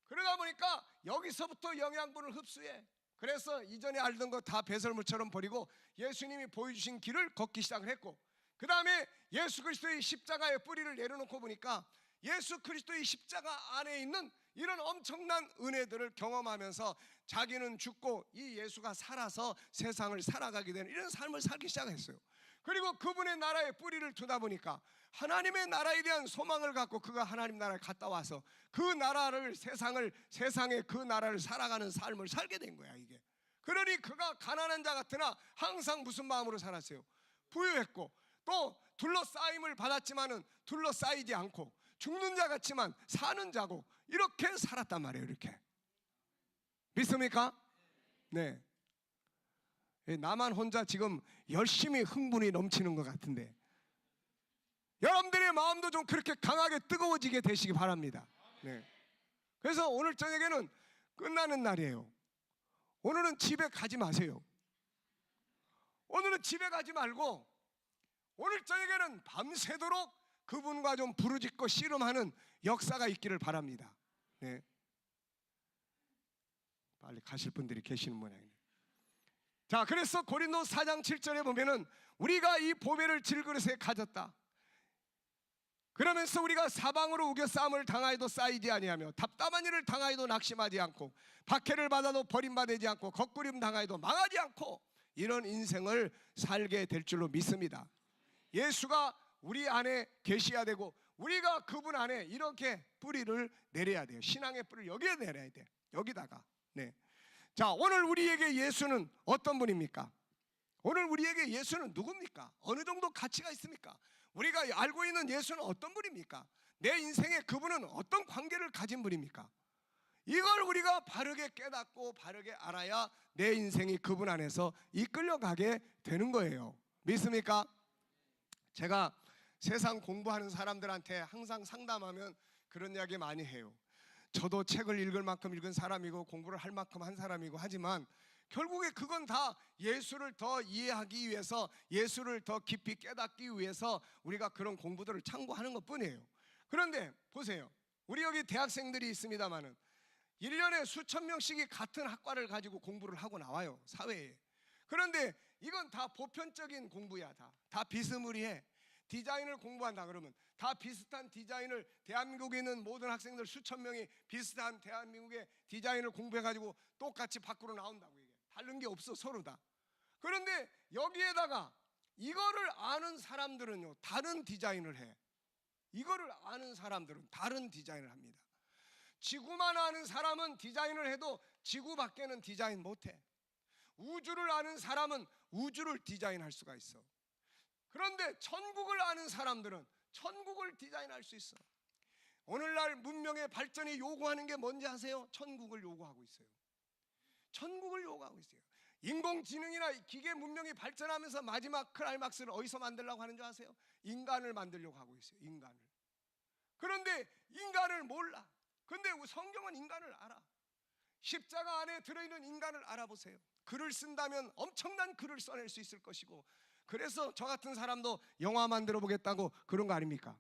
그러다 보니까 여기서부터 영양분을 흡수해. 그래서 이전에 알던 거 다 배설물처럼 버리고 예수님이 보여주신 길을 걷기 시작을 했고, 그 다음에 예수 그리스도의 십자가의 뿌리를 내려놓고 보니까 예수 그리스도의 십자가 안에 있는 이런 엄청난 은혜들을 경험하면서 자기는 죽고 이 예수가 살아서 세상을 살아가게 되는 이런 삶을 살기 시작했어요. 그리고 그분의 나라에 뿌리를 두다 보니까 하나님의 나라에 대한 소망을 갖고 그가 하나님 나라에 갔다 와서 그 나라를, 세상의 그 나라를 살아가는 삶을 살게 된 거야 이게. 그러니 그가 가난한 자 같으나 항상 무슨 마음으로 살았어요? 부유했고, 또 둘러싸임을 받았지만은 둘러싸이지 않고, 죽는 자 같지만 사는 자고, 이렇게 살았단 말이에요. 이렇게. 믿습니까? 네. 나만 혼자 지금 열심히 흥분이 넘치는 것 같은데 여러분들의 마음도 좀 그렇게 강하게 뜨거워지게 되시기 바랍니다. 네. 그래서 오늘 저녁에는 끝나는 날이에요. 오늘은 집에 가지 마세요. 오늘은 집에 가지 말고 오늘 저녁에는 밤새도록 그분과 좀 부르짖고 씨름하는 역사가 있기를 바랍니다. 네. 빨리 가실 분들이 계시는 모양이네요. 자, 그래서 고린도 4장 7절에 보면은 우리가 이 보배를 질그릇에 가졌다. 그러면서 우리가 사방으로 우겨 싸움을 당하여도 쌓이지 아니하며 답답한 일을 당하여도 낙심하지 않고 박해를 받아도 버림받지 않고 거꾸림 당하여도 망하지 않고 이런 인생을 살게 될 줄로 믿습니다. 예수가 우리 안에 계셔야 되고 우리가 그분 안에 이렇게 뿌리를 내려야 돼요. 신앙의 뿌리를 여기에 내려야 돼. 여기다가. 네. 자, 오늘 우리에게 예수는 어떤 분입니까? 오늘 우리에게 예수는 누굽니까? 어느 정도 가치가 있습니까? 우리가 알고 있는 예수는 어떤 분입니까? 내 인생에 그분은 어떤 관계를 가진 분입니까? 이걸 우리가 바르게 깨닫고 바르게 알아야 내 인생이 그분 안에서 이끌려가게 되는 거예요. 믿습니까? 제가 세상 공부하는 사람들한테 항상 상담하면 그런 이야기 많이 해요. 저도 책을 읽을 만큼 읽은 사람이고 공부를 할 만큼 한 사람이고 하지만 결국에 그건 다 예수를 더 이해하기 위해서 예수를 더 깊이 깨닫기 위해서 우리가 그런 공부들을 참고하는 것뿐이에요. 그런데 보세요. 우리 여기 대학생들이 있습니다마는 1년에 수천 명씩이 같은 학과를 가지고 공부를 하고 나와요. 사회에. 그런데 이건 다 보편적인 공부야. 다 비스무리해. 디자인을 공부한다 그러면 다 비슷한 디자인을 대한민국에 있는 모든 학생들 수천 명이 비슷한 대한민국의 디자인을 공부해가지고 똑같이 밖으로 나온다고. 이게 다른 게 없어 서로 다. 그런데 여기에다가 이거를 아는 사람들은요 다른 디자인을 해. 이거를 아는 사람들은 다른 디자인을 합니다. 지구만 아는 사람은 디자인을 해도 지구 밖에는 디자인 못해. 우주를 아는 사람은 우주를 디자인할 수가 있어. 그런데 천국을 아는 사람들은 천국을 디자인할 수 있어. 오늘날 문명의 발전이 요구하는 게 뭔지 아세요? 천국을 요구하고 있어요. 천국을 요구하고 있어요. 인공지능이나 기계 문명이 발전하면서 마지막 클라이막스를 어디서 만들려고 하는 줄 아세요? 인간을 만들려고 하고 있어요. 인간을. 그런데 인간을 몰라. 근데 성경은 인간을 알아. 십자가 안에 들어있는 인간을 알아보세요. 글을 쓴다면 엄청난 글을 써낼 수 있을 것이고 그래서 저 같은 사람도 영화 만들어 보겠다고 그런 거 아닙니까?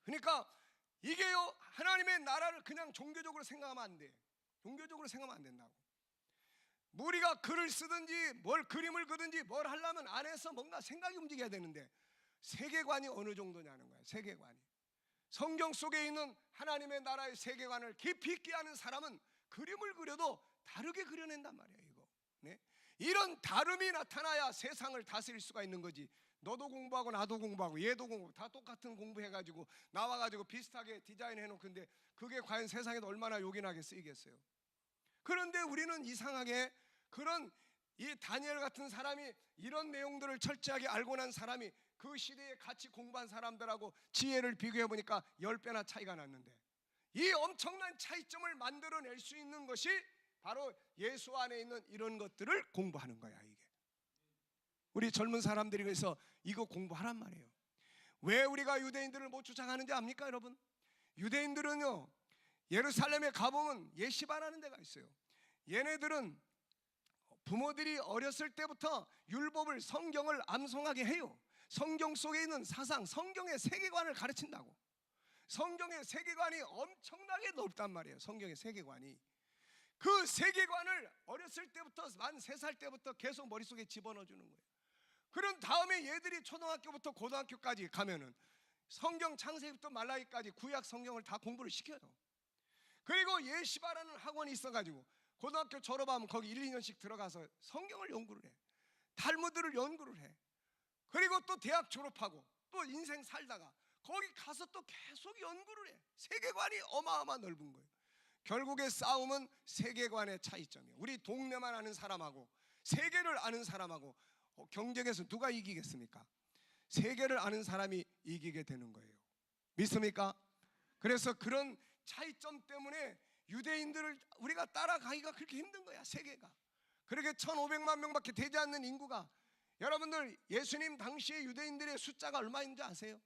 그러니까 이게요 하나님의 나라를 그냥 종교적으로 생각하면 안 돼. 종교적으로 생각하면 안 된다고. 우리가 글을 쓰든지 뭘 그림을 그든지 뭘 하려면 안에서 뭔가 생각이 움직여야 되는데 세계관이 어느 정도냐는 거야. 세계관이. 성경 속에 있는 하나님의 나라의 세계관을 깊이 있게 하는 사람은 그림을 그려도 다르게 그려낸단 말이야. 이거. 네? 이런 다름이 나타나야 세상을 다스릴 수가 있는 거지. 너도 공부하고 나도 공부하고 얘도 공부하고 다 똑같은 공부해가지고 나와가지고 비슷하게 디자인해놓는데 그게 과연 세상에도 얼마나 요긴하게 쓰이겠어요. 그런데 우리는 이상하게 그런 이 다니엘 같은 사람이 이런 내용들을 철저하게 알고 난 사람이 그 시대에 같이 공부한 사람들하고 지혜를 비교해 보니까 10배나 차이가 났는데 이 엄청난 차이점을 만들어낼 수 있는 것이 바로 예수 안에 있는 이런 것들을 공부하는 거야. 이게 우리 젊은 사람들이 그래서 이거 공부하란 말이에요. 왜 우리가 유대인들을 못 쫓아가는지 압니까 여러분? 유대인들은요 예루살렘에 가보면 예시바라는 데가 있어요. 얘네들은 부모들이 어렸을 때부터 율법을 성경을 암송하게 해요. 성경 속에 있는 사상, 성경의 세계관을 가르친다고. 성경의 세계관이 엄청나게 넓단 말이에요. 성경의 세계관이. 그 세계관을 어렸을 때부터 만 3살 때부터 계속 머릿속에 집어넣어 주는 거예요. 그런 다음에 얘들이 초등학교부터 고등학교까지 가면은 성경 창세기부터 말라기까지 구약 성경을 다 공부를 시켜요. 그리고 예시바라는 학원이 있어가지고 고등학교 졸업하면 거기 1, 2년씩 들어가서 성경을 연구를 해. 탈무드를 연구를 해. 그리고 또 대학 졸업하고 또 인생 살다가 거기 가서 또 계속 연구를 해. 세계관이 어마어마 넓은 거예요. 결국에 싸움은 세계관의 차이점이에요. 우리 동네만 아는 사람하고 세계를 아는 사람하고 경쟁에서 누가 이기겠습니까? 세계를 아는 사람이 이기게 되는 거예요. 믿습니까? 그래서 그런 차이점 때문에 유대인들을 우리가 따라가기가 그렇게 힘든 거야. 세계가 그렇게 1500만 명밖에 되지 않는 인구가, 여러분들 예수님 당시에 유대인들의 숫자가 얼마인지 아세요?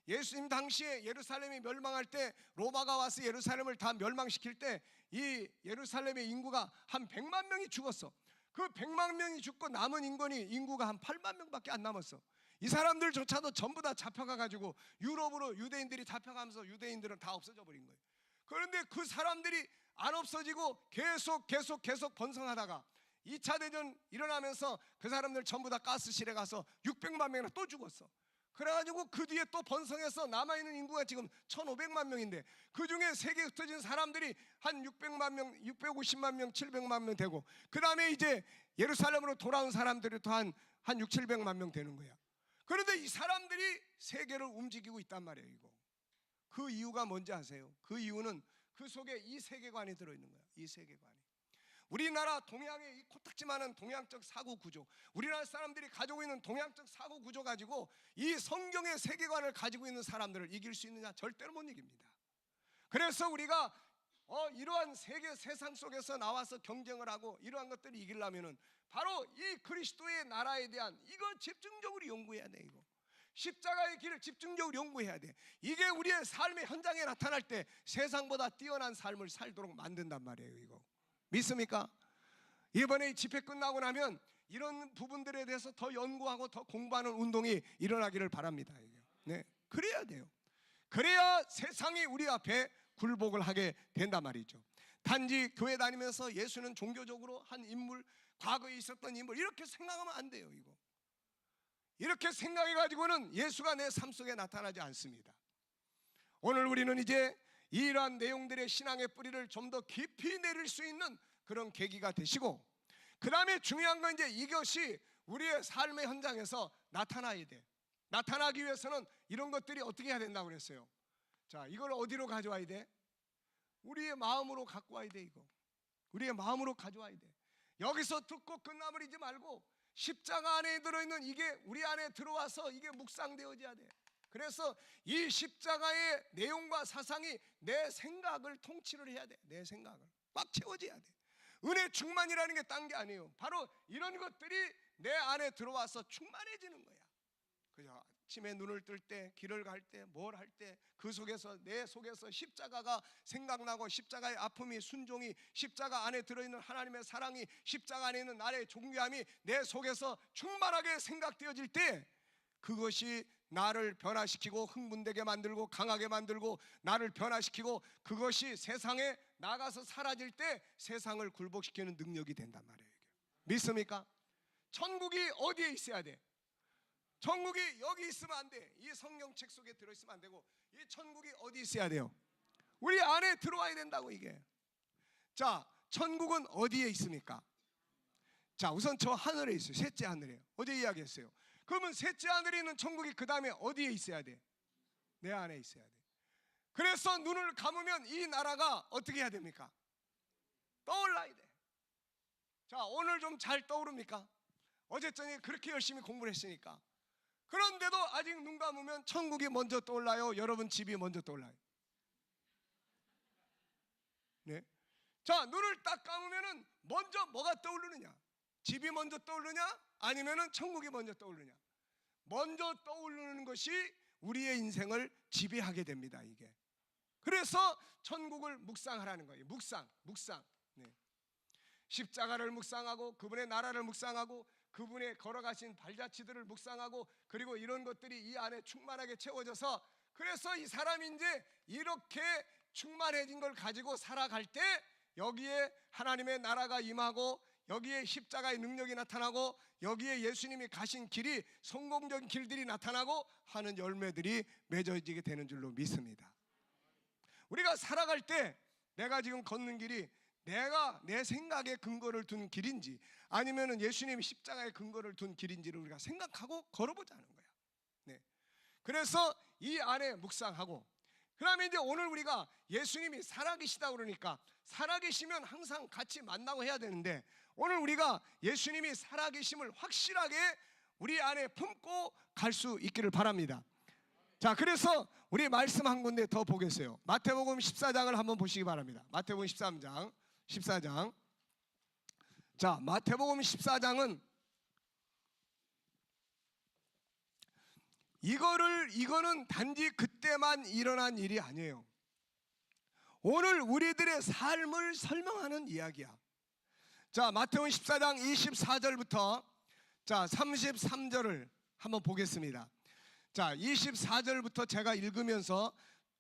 예수님 당시에 예루살렘이 멸망할 때, 로마가 와서 예루살렘을 다 멸망시킬 때 이 예루살렘의 인구가 한 100만 명이 죽었어. 그 100만 명이 죽고 남은 인구가 한 8만 명밖에 안 남았어. 이 사람들조차도 전부 다 잡혀가가지고 유럽으로 유대인들이 잡혀가면서 유대인들은 다 없어져 버린 거예요. 그런데 그 사람들이 안 없어지고 계속 번성하다가 2차 대전 일어나면서 그 사람들 전부 다 가스실에 가서 600만 명이나 또 죽었어. 그래가지고 그 뒤에 또 번성해서 남아있는 인구가 지금 1500만 명인데, 그 중에 세계에 흩어진 사람들이 한 600만 명, 650만 명, 700만 명 되고, 그 다음에 이제 예루살렘으로 돌아온 사람들이 또 한 6, 700만 명 되는 거야. 그런데 이 사람들이 세계를 움직이고 있단 말이에요. 이거 그 이유가 뭔지 아세요? 그 이유는 그 속에 이 세계관이 들어있는 거야. 이 세계관이 우리나라 동양의 이 코딱지만한 동양적 사고 구조, 우리나라 사람들이 가지고 있는 동양적 사고 구조 가지고 이 성경의 세계관을 가지고 있는 사람들을 이길 수 있느냐? 절대로 못 이깁니다. 그래서 우리가 이러한 세상 속에서 나와서 경쟁을 하고 이러한 것들을 이기려면은 바로 이 그리스도의 나라에 대한 이거 집중적으로 연구해야 돼. 이거 십자가의 길을 집중적으로 연구해야 돼. 이게 우리의 삶의 현장에 나타날 때 세상보다 뛰어난 삶을 살도록 만든단 말이에요. 이거 믿습니까? 이번에 집회 끝나고 나면 이런 부분들에 대해서 더 연구하고 더 공부하는 운동이 일어나기를 바랍니다. 네, 그래야 돼요. 그래야 세상이 우리 앞에 굴복을 하게 된단 말이죠. 단지 교회 다니면서 예수는 종교적으로 한 인물, 과거에 있었던 인물, 이렇게 생각하면 안 돼요. 이렇게 생각해가지고는 예수가 내 삶 속에 나타나지 않습니다. 오늘 우리는 이제 이러한 내용들의 신앙의 뿌리를 좀 더 깊이 내릴 수 있는 그런 계기가 되시고, 그 다음에 중요한 건 이제 이것이 우리의 삶의 현장에서 나타나야 돼. 나타나기 위해서는 이런 것들이 어떻게 해야 된다고 그랬어요? 자, 이걸 어디로 가져와야 돼? 우리의 마음으로 갖고 와야 돼. 이거 우리의 마음으로 가져와야 돼. 여기서 듣고 끝나버리지 말고 십자가 안에 들어있는 이게 우리 안에 들어와서 이게 묵상되어져야 돼. 그래서 이 십자가의 내용과 사상이 내 생각을 통치를 해야 돼. 내 생각을 꽉 채워져야 돼. 은혜 충만이라는 게 딴 게 아니에요. 바로 이런 것들이 내 안에 들어와서 충만해지는 거야. 그죠? 아침에 눈을 뜰 때, 길을 갈 때, 뭘 할 때 그 속에서 내 속에서 십자가가 생각나고, 십자가의 아픔이, 순종이, 십자가 안에 들어있는 하나님의 사랑이, 십자가 안에 있는 나의 존귀함이 내 속에서 충만하게 생각되어질 때, 그것이 나를 변화시키고 흥분되게 만들고 강하게 만들고 나를 변화시키고, 그것이 세상에 나가서 사라질 때 세상을 굴복시키는 능력이 된단 말이에요. 믿습니까? 천국이 어디에 있어야 돼? 천국이 여기 있으면 안 돼. 이 성경책 속에 들어있으면 안 되고, 이 천국이 어디 있어야 돼요? 우리 안에 들어와야 된다고. 이게 자, 천국은 어디에 있습니까? 자, 우선 저 하늘에 있어요. 셋째 하늘이에요. 어제 이야기했어요. 그러면 셋째 하늘에 있는 천국이 그 다음에 어디에 있어야 돼? 내 안에 있어야 돼. 그래서 눈을 감으면 이 나라가 어떻게 해야 됩니까? 떠올라야 돼. 자, 오늘 좀 잘 떠오릅니까? 어제 저녁에 그렇게 열심히 공부를 했으니까. 그런데도 아직 눈 감으면 천국이 먼저 떠올라요? 여러분 집이 먼저 떠올라요? 네. 자, 눈을 딱 감으면은 먼저 뭐가 떠오르느냐? 집이 먼저 떠오르냐? 아니면은 천국이 먼저 떠오르냐? 먼저 떠오르는 것이 우리의 인생을 지배하게 됩니다. 이게. 그래서 천국을 묵상하라는 거예요. 묵상. 네. 십자가를 묵상하고, 그분의 나라를 묵상하고, 그분의 걸어가신 발자취들을 묵상하고, 그리고 이런 것들이 이 안에 충만하게 채워져서, 그래서 이 사람이 이제 이렇게 충만해진 걸 가지고 살아갈 때 여기에 하나님의 나라가 임하고, 여기에 십자가의 능력이 나타나고, 여기에 예수님이 가신 길이, 성공적인 길들이 나타나고 하는 열매들이 맺어지게 되는 줄로 믿습니다. 우리가 살아갈 때 내가 지금 걷는 길이 내가 내 생각에 근거를 둔 길인지, 아니면은 예수님이 십자가에 근거를 둔 길인지를 우리가 생각하고 걸어보자는 거야. 네. 그래서 이 안에 묵상하고, 그 다음에 이제 오늘 우리가 예수님이 살아계시다 그러니까 살아계시면 항상 같이 만나고 해야 되는데, 오늘 우리가 예수님이 살아계심을 확실하게 우리 안에 품고 갈 수 있기를 바랍니다. 자, 그래서 우리 말씀 한 군데 더 보겠어요. 마태복음 14장을 한번 보시기 바랍니다. 마태복음 14장. 자, 마태복음 14장은 이거는 단지 그때만 일어난 일이 아니에요. 오늘 우리들의 삶을 설명하는 이야기야. 자, 마태복음 14장 24절부터 자 33절을 한번 보겠습니다. 자, 24절부터 제가 읽으면서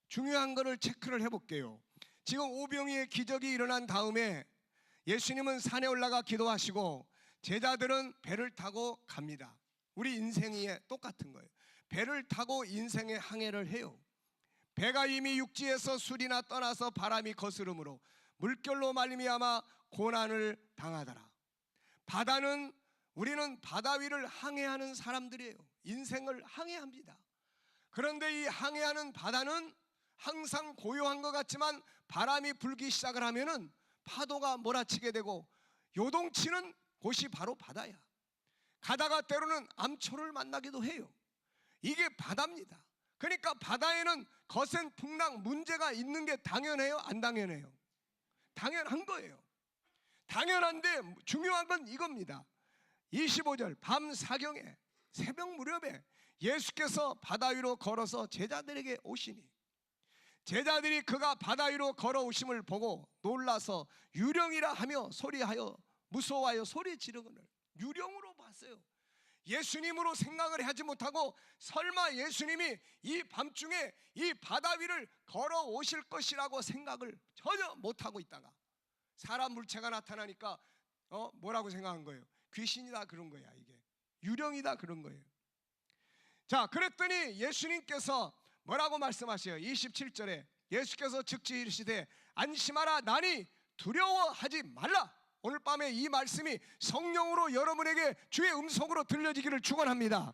중요한 거를 체크를 해볼게요. 지금 오병이의 기적이 일어난 다음에 예수님은 산에 올라가 기도하시고 제자들은 배를 타고 갑니다. 우리 인생이 똑같은 거예요. 배를 타고 인생의 항해를 해요. 배가 이미 육지에서 술이나 떠나서 바람이 거스름으로 물결로 말미암아 고난을 당하더라. 우리는 바다 위를 항해하는 사람들이에요. 인생을 항해합니다. 그런데 이 항해하는 바다는 항상 고요한 것 같지만 바람이 불기 시작을 하면은 파도가 몰아치게 되고 요동치는 곳이 바로 바다야. 가다가 때로는 암초를 만나기도 해요. 이게 바다입니다. 그러니까 바다에는 거센 풍랑 문제가 있는 게 당연해요? 안 당연해요? 당연한 거예요. 당연한데 중요한 건 이겁니다. 25절 밤 사경에 새벽 무렵에 예수께서 바다 위로 걸어서 제자들에게 오시니 제자들이 그가 바다 위로 걸어오심을 보고 놀라서 유령이라 하며 소리하여 무서워하여 소리 지르거늘 유령으로 봤어요. 예수님으로 생각을 하지 못하고 설마 예수님이 이 밤중에 이 바다 위를 걸어오실 것이라고 생각을 전혀 못하고 있다가 사람 물체가 나타나니까 뭐라고 생각한 거예요? 귀신이다 그런 거야. 이게 유령이다 그런 거예요. 자, 그랬더니 예수님께서 뭐라고 말씀하셔요? 27절에 예수께서 즉시 이르시되 안심하라 나니 두려워하지 말라. 오늘 밤에 이 말씀이 성령으로 여러분에게 주의 음성으로 들려지기를 축원합니다.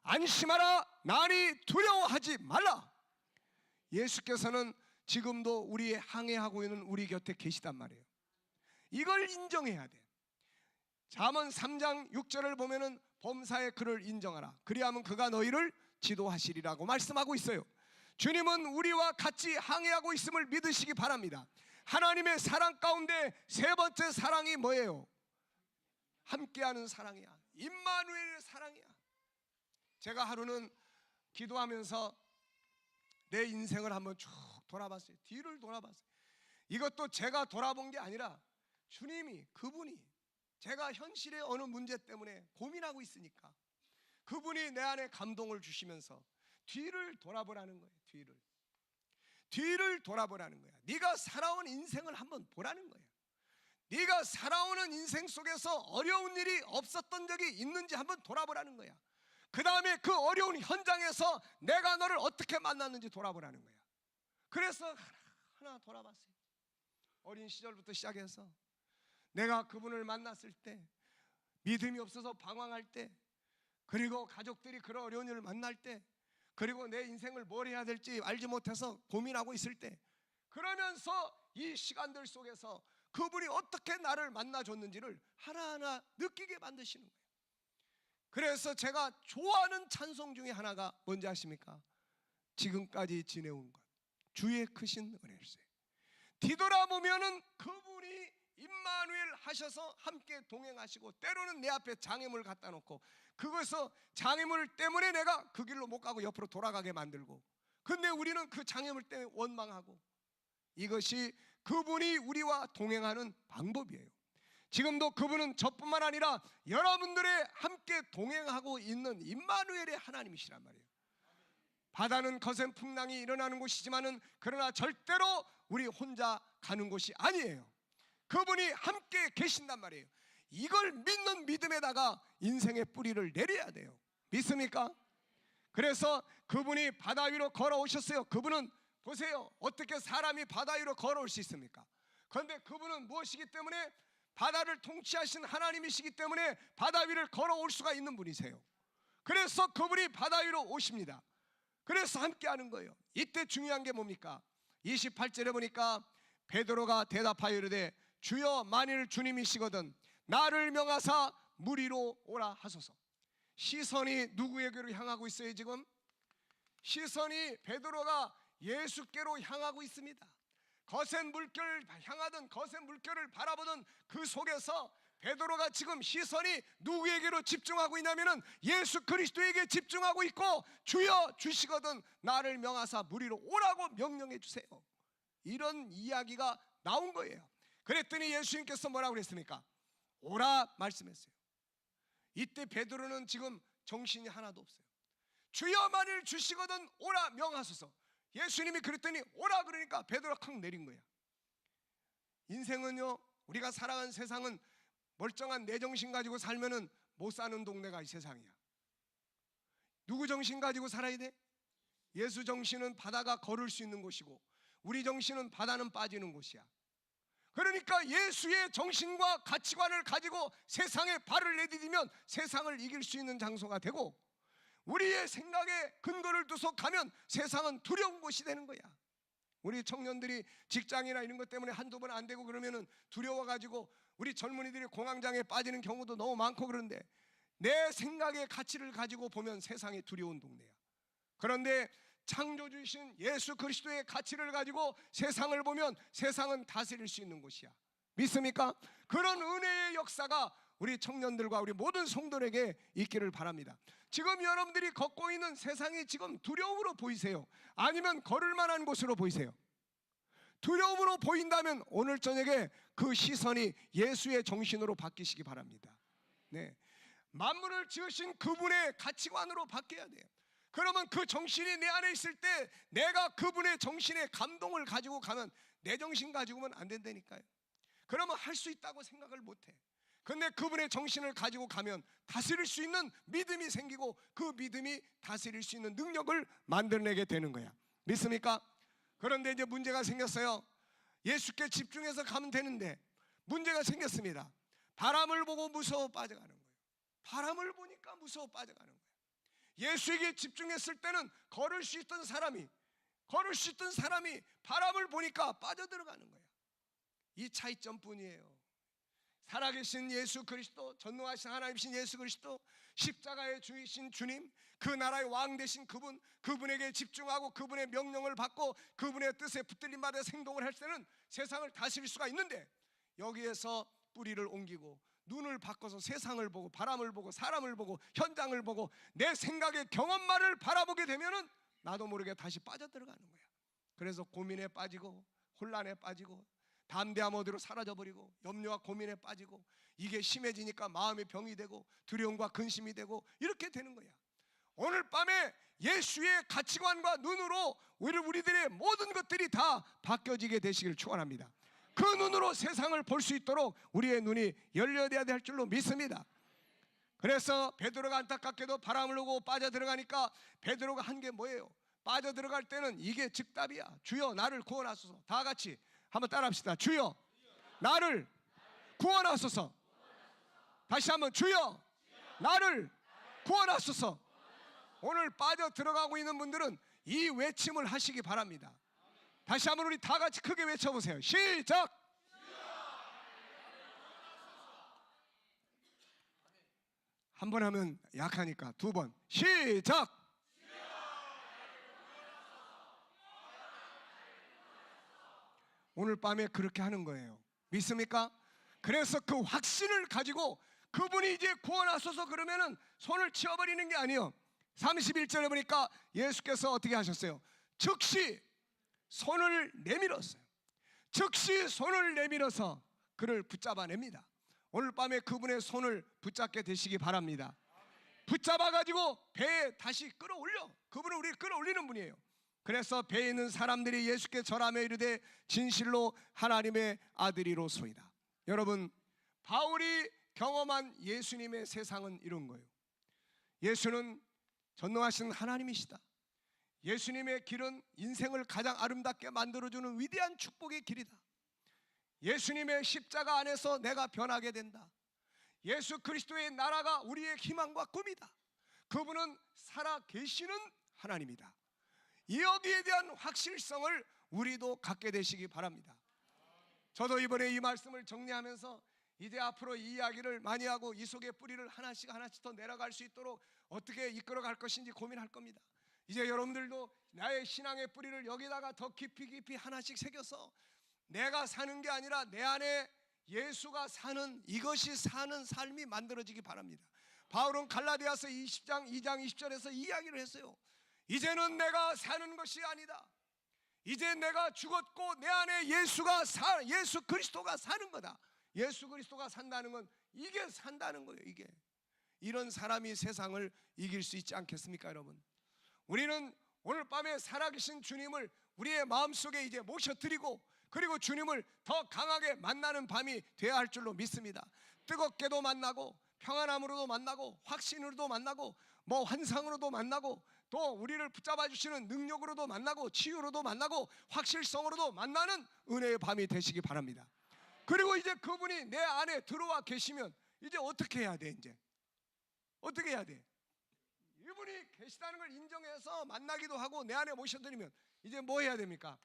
안심하라 나니 두려워하지 말라. 예수께서는 지금도 우리 항해하고 있는 우리 곁에 계시단 말이에요. 이걸 인정해야 돼. 잠언 3장 6절을 보면은 범사의 그를 인정하라. 그리하면 그가 너희를 지도하시리라고 말씀하고 있어요. 주님은 우리와 같이 항해하고 있음을 믿으시기 바랍니다. 하나님의 사랑 가운데 세 번째 사랑이 뭐예요? 함께하는 사랑이야. 임마누엘의 사랑이야. 제가 하루는 기도하면서 내 인생을 한번 쭉 돌아봤어요. 뒤를 돌아봤어요. 이것도 제가 돌아본 게 아니라 주님이 그분이 제가 현실의 어느 문제 때문에 고민하고 있으니까 그분이 내 안에 감동을 주시면서 뒤를 돌아보라는 거예요. 뒤를 돌아보라는 거야. 네가 살아온 인생을 한번 보라는 거야. 네가 살아오는 인생 속에서 어려운 일이 없었던 적이 있는지 한번 돌아보라는 거야. 그 다음에 그 어려운 현장에서 내가 너를 어떻게 만났는지 돌아보라는 거야. 그래서 하나 돌아봤어요. 어린 시절부터 시작해서 내가 그분을 만났을 때 믿음이 없어서 방황할 때, 그리고 가족들이 그런 어려운 일을 만날 때, 그리고 내 인생을 뭘 해야 될지 알지 못해서 고민하고 있을 때, 그러면서 이 시간들 속에서 그분이 어떻게 나를 만나줬는지를 하나하나 느끼게 만드시는 거예요. 그래서 제가 좋아하는 찬송 중에 하나가 뭔지 아십니까? 지금까지 지내온 것 주의 크신 은혜일세. 뒤돌아보면은 그분이 임마누엘 하셔서 함께 동행하시고 때로는 내 앞에 장애물 갖다 놓고 그것서 장애물 때문에 내가 그 길로 못 가고 옆으로 돌아가게 만들고, 근데 우리는 그 장애물 때문에 원망하고, 이것이 그분이 우리와 동행하는 방법이에요. 지금도 그분은 저뿐만 아니라 여러분들의 함께 동행하고 있는 임마누엘의 하나님이시란 말이에요. 바다는 거센 풍랑이 일어나는 곳이지만은 그러나 절대로 우리 혼자 가는 곳이 아니에요. 그분이 함께 계신단 말이에요. 이걸 믿는 믿음에다가 인생의 뿌리를 내려야 돼요. 믿습니까? 그래서 그분이 바다 위로 걸어오셨어요. 그분은 보세요. 어떻게 사람이 바다 위로 걸어올 수 있습니까? 그런데 그분은 무엇이기 때문에? 바다를 통치하신 하나님이시기 때문에 바다 위를 걸어올 수가 있는 분이세요. 그래서 그분이 바다 위로 오십니다. 그래서 함께하는 거예요. 이때 중요한 게 뭡니까? 28절에 보니까 베드로가 대답하여 이르되 주여 만일 주님이시거든 나를 명하사 물 위로 오라 하소서. 시선이 누구에게로 향하고 있어요? 지금 시선이 베드로가 예수께로 향하고 있습니다. 거센 물결을 향하던 거센 물결을 바라보던 그 속에서 베드로가 지금 시선이 누구에게로 집중하고 있냐면은 예수 그리스도에게 집중하고 있고, 주여 주시거든 나를 명하사 무리로 오라고 명령해 주세요. 이런 이야기가 나온 거예요. 그랬더니 예수님께서 뭐라고 그랬습니까? 오라 말씀했어요. 이때 베드로는 지금 정신이 하나도 없어요. 주여 만일 주시거든 오라 명하소서. 예수님이 그랬더니 오라 그러니까 베드로가 칵 내린 거야. 인생은요, 우리가 살아가는 세상은 멀쩡한 내 정신 가지고 살면은 못 사는 동네가 이 세상이야. 누구 정신 가지고 살아야 돼? 예수 정신은 바다가 걸을 수 있는 곳이고, 우리 정신은 바다는 빠지는 곳이야. 그러니까 예수의 정신과 가치관을 가지고 세상에 발을 내디디면 세상을 이길 수 있는 장소가 되고, 우리의 생각에 근거를 두서 가면 세상은 두려운 곳이 되는 거야. 우리 청년들이 직장이나 이런 것 때문에 한두 번 안 되고 그러면은 두려워가지고 우리 젊은이들이 공황장애에 빠지는 경우도 너무 많고, 그런데 내 생각의 가치를 가지고 보면 세상이 두려운 동네야. 그런데 창조주이신 예수 그리스도의 가치를 가지고 세상을 보면 세상은 다스릴 수 있는 곳이야. 믿습니까? 그런 은혜의 역사가 우리 청년들과 우리 모든 성도들에게 있기를 바랍니다. 지금 여러분들이 걷고 있는 세상이 지금 두려움으로 보이세요? 아니면 걸을 만한 곳으로 보이세요? 두려움으로 보인다면 오늘 저녁에 그 시선이 예수의 정신으로 바뀌시기 바랍니다. 네, 만물을 지으신 그분의 가치관으로 바뀌어야 돼요. 그러면 그 정신이 내 안에 있을 때 내가 그분의 정신에 감동을 가지고 가면, 내 정신 가지고는 안 된다니까요. 그러면 할 수 있다고 생각을 못해. 근데 그분의 정신을 가지고 가면 다스릴 수 있는 믿음이 생기고, 그 믿음이 다스릴 수 있는 능력을 만들어내게 되는 거야. 믿습니까? 그런데 이제 문제가 생겼어요. 예수께 집중해서 가면 되는데 문제가 생겼습니다. 바람을 보고 무서워 빠져가는 거예요. 바람을 보니까 무서워 빠져가는 거예요. 예수에게 집중했을 때는 걸을 수 있던 사람이 바람을 보니까 빠져들어가는 거야. 이 차이점뿐이에요. 살아계신 예수 그리스도, 전능하신 하나님이신 예수 그리스도, 십자가의 주이신 주님, 그 나라의 왕 되신 그분, 그분에게 집중하고 그분의 명령을 받고 그분의 뜻에 붙들림 받아 행동을 할 때는 세상을 다스릴 수가 있는데, 여기에서 뿌리를 옮기고 눈을 바꿔서 세상을 보고 바람을 보고 사람을 보고 현장을 보고 내 생각의 경험만을 바라보게 되면은 나도 모르게 다시 빠져들어가는 거야. 그래서 고민에 빠지고 혼란에 빠지고 담대함 어디로 사라져버리고 염려와 고민에 빠지고, 이게 심해지니까 마음의 병이 되고 두려움과 근심이 되고 이렇게 되는 거야. 오늘 밤에 예수의 가치관과 눈으로 우리들의 모든 것들이 다 바뀌어지게 되시길 축원합니다. 그 눈으로 세상을 볼 수 있도록 우리의 눈이 열려야 될 줄로 믿습니다. 그래서 베드로가 안타깝게도 바람을 보고 빠져들어가니까 베드로가 한 게 뭐예요? 빠져들어갈 때는 이게 즉답이야. 주여 나를 구원하소서. 다 같이 한번 따라합시다. 주여 나를 구원하소서. 다시 한번 주여 나를 구원하소서. 오늘 빠져 들어가고 있는 분들은 이 외침을 하시기 바랍니다. 다시 한번 우리 다 같이 크게 외쳐보세요. 시작. 한 번 하면 약하니까 두 번. 시작. 오늘 밤에 그렇게 하는 거예요. 믿습니까? 그래서 그 확신을 가지고 그분이 이제 구원하소서 그러면은 손을 치워버리는 게 아니에요. 31절에 보니까 예수께서 어떻게 하셨어요? 즉시 손을 내밀었어요. 즉시 손을 내밀어서 그를 붙잡아냅니다. 오늘 밤에 그분의 손을 붙잡게 되시기 바랍니다. 붙잡아가지고 배에 다시 끌어올려. 그분은 우리를 끌어올리는 분이에요. 그래서 배에 있는 사람들이 예수께 절하며 이르되 진실로 하나님의 아들이로소이다. 여러분, 바울이 경험한 예수님의 세상은 이런 거예요. 예수는 전능하신 하나님이시다. 예수님의 길은 인생을 가장 아름답게 만들어주는 위대한 축복의 길이다. 예수님의 십자가 안에서 내가 변하게 된다. 예수 그리스도의 나라가 우리의 희망과 꿈이다. 그분은 살아 계시는 하나님이다. 여기에 대한 확실성을 우리도 갖게 되시기 바랍니다. 저도 이번에 이 말씀을 정리하면서 이제 앞으로 이 이야기를 많이 하고 이 속에 뿌리를 하나씩 더 내려갈 수 있도록 어떻게 이끌어갈 것인지 고민할 겁니다. 이제 여러분들도 나의 신앙의 뿌리를 여기다가 더 깊이 하나씩 새겨서 내가 사는 게 아니라 내 안에 예수가 사는, 이것이 사는 삶이 만들어지기 바랍니다. 바울은 갈라디아서 20장 2장 20절에서 이야기를 했어요. 이제는 내가 사는 것이 아니다. 이제 내가 죽었고 내 안에 예수 그리스도가 사는 거다. 예수 그리스도가 산다는 건 이게 산다는 거예요. 이게 이런 사람이 세상을 이길 수 있지 않겠습니까, 여러분? 우리는 오늘 밤에 살아계신 주님을 우리의 마음속에 이제 모셔드리고, 그리고 주님을 더 강하게 만나는 밤이 되어야 할 줄로 믿습니다. 뜨겁게도 만나고, 평안함으로도 만나고, 확신으로도 만나고, 환상으로도 만나고, 또 우리를 붙잡아 주시는 능력으로도 만나고, 치유로도 만나고, 확실성으로도 만나는 은혜의 밤이 되시기 바랍니다. 그리고 이제 그분이 내 안에 들어와 계시면 이제 어떻게 해야 돼? 이제 어떻게 해야 돼? 이분이 계시다는 걸 인정해서 만나기도 하고 내 안에 모셔드리면 이제 뭐 해야 됩니까?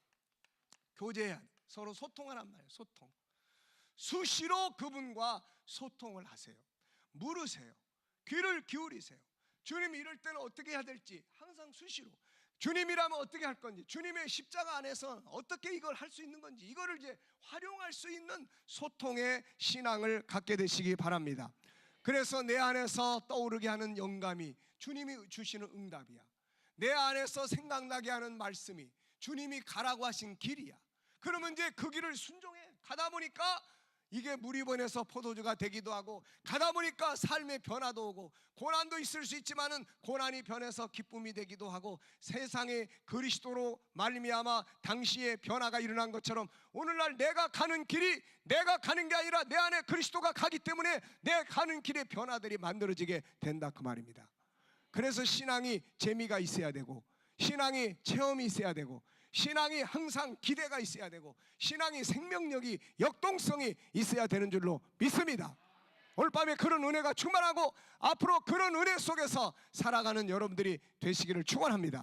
교제해야 돼. 서로 소통하란 말이에요. 소통. 수시로 그분과 소통을 하세요. 물으세요. 귀를 기울이세요. 주님이 이럴 때는 어떻게 해야 될지 항상 수시로, 주님이라면 어떻게 할 건지, 주님의 십자가 안에서 어떻게 이걸 할 수 있는 건지, 이거를 이제 활용할 수 있는 소통의 신앙을 갖게 되시기 바랍니다. 그래서 내 안에서 떠오르게 하는 영감이 주님이 주시는 응답이야. 내 안에서 생각나게 하는 말씀이 주님이 가라고 하신 길이야. 그러면 이제 그 길을 순종해. 가다 보니까 이게 물이 번에서 포도주가 되기도 하고, 가다 보니까 삶의 변화도 오고, 고난도 있을 수 있지만은 고난이 변해서 기쁨이 되기도 하고, 세상에 그리스도로 말미암아 당시의 변화가 일어난 것처럼 오늘날 내가 가는 길이 내가 가는 게 아니라 내 안에 그리스도가 가기 때문에 내 가는 길의 변화들이 만들어지게 된다, 그 말입니다. 그래서 신앙이 재미가 있어야 되고, 신앙이 체험이 있어야 되고, 신앙이 항상 기대가 있어야 되고, 신앙이 생명력이, 역동성이 있어야 되는 줄로 믿습니다. 오늘 밤에 그런 은혜가 충만하고 앞으로 그런 은혜 속에서 살아가는 여러분들이 되시기를 축원합니다.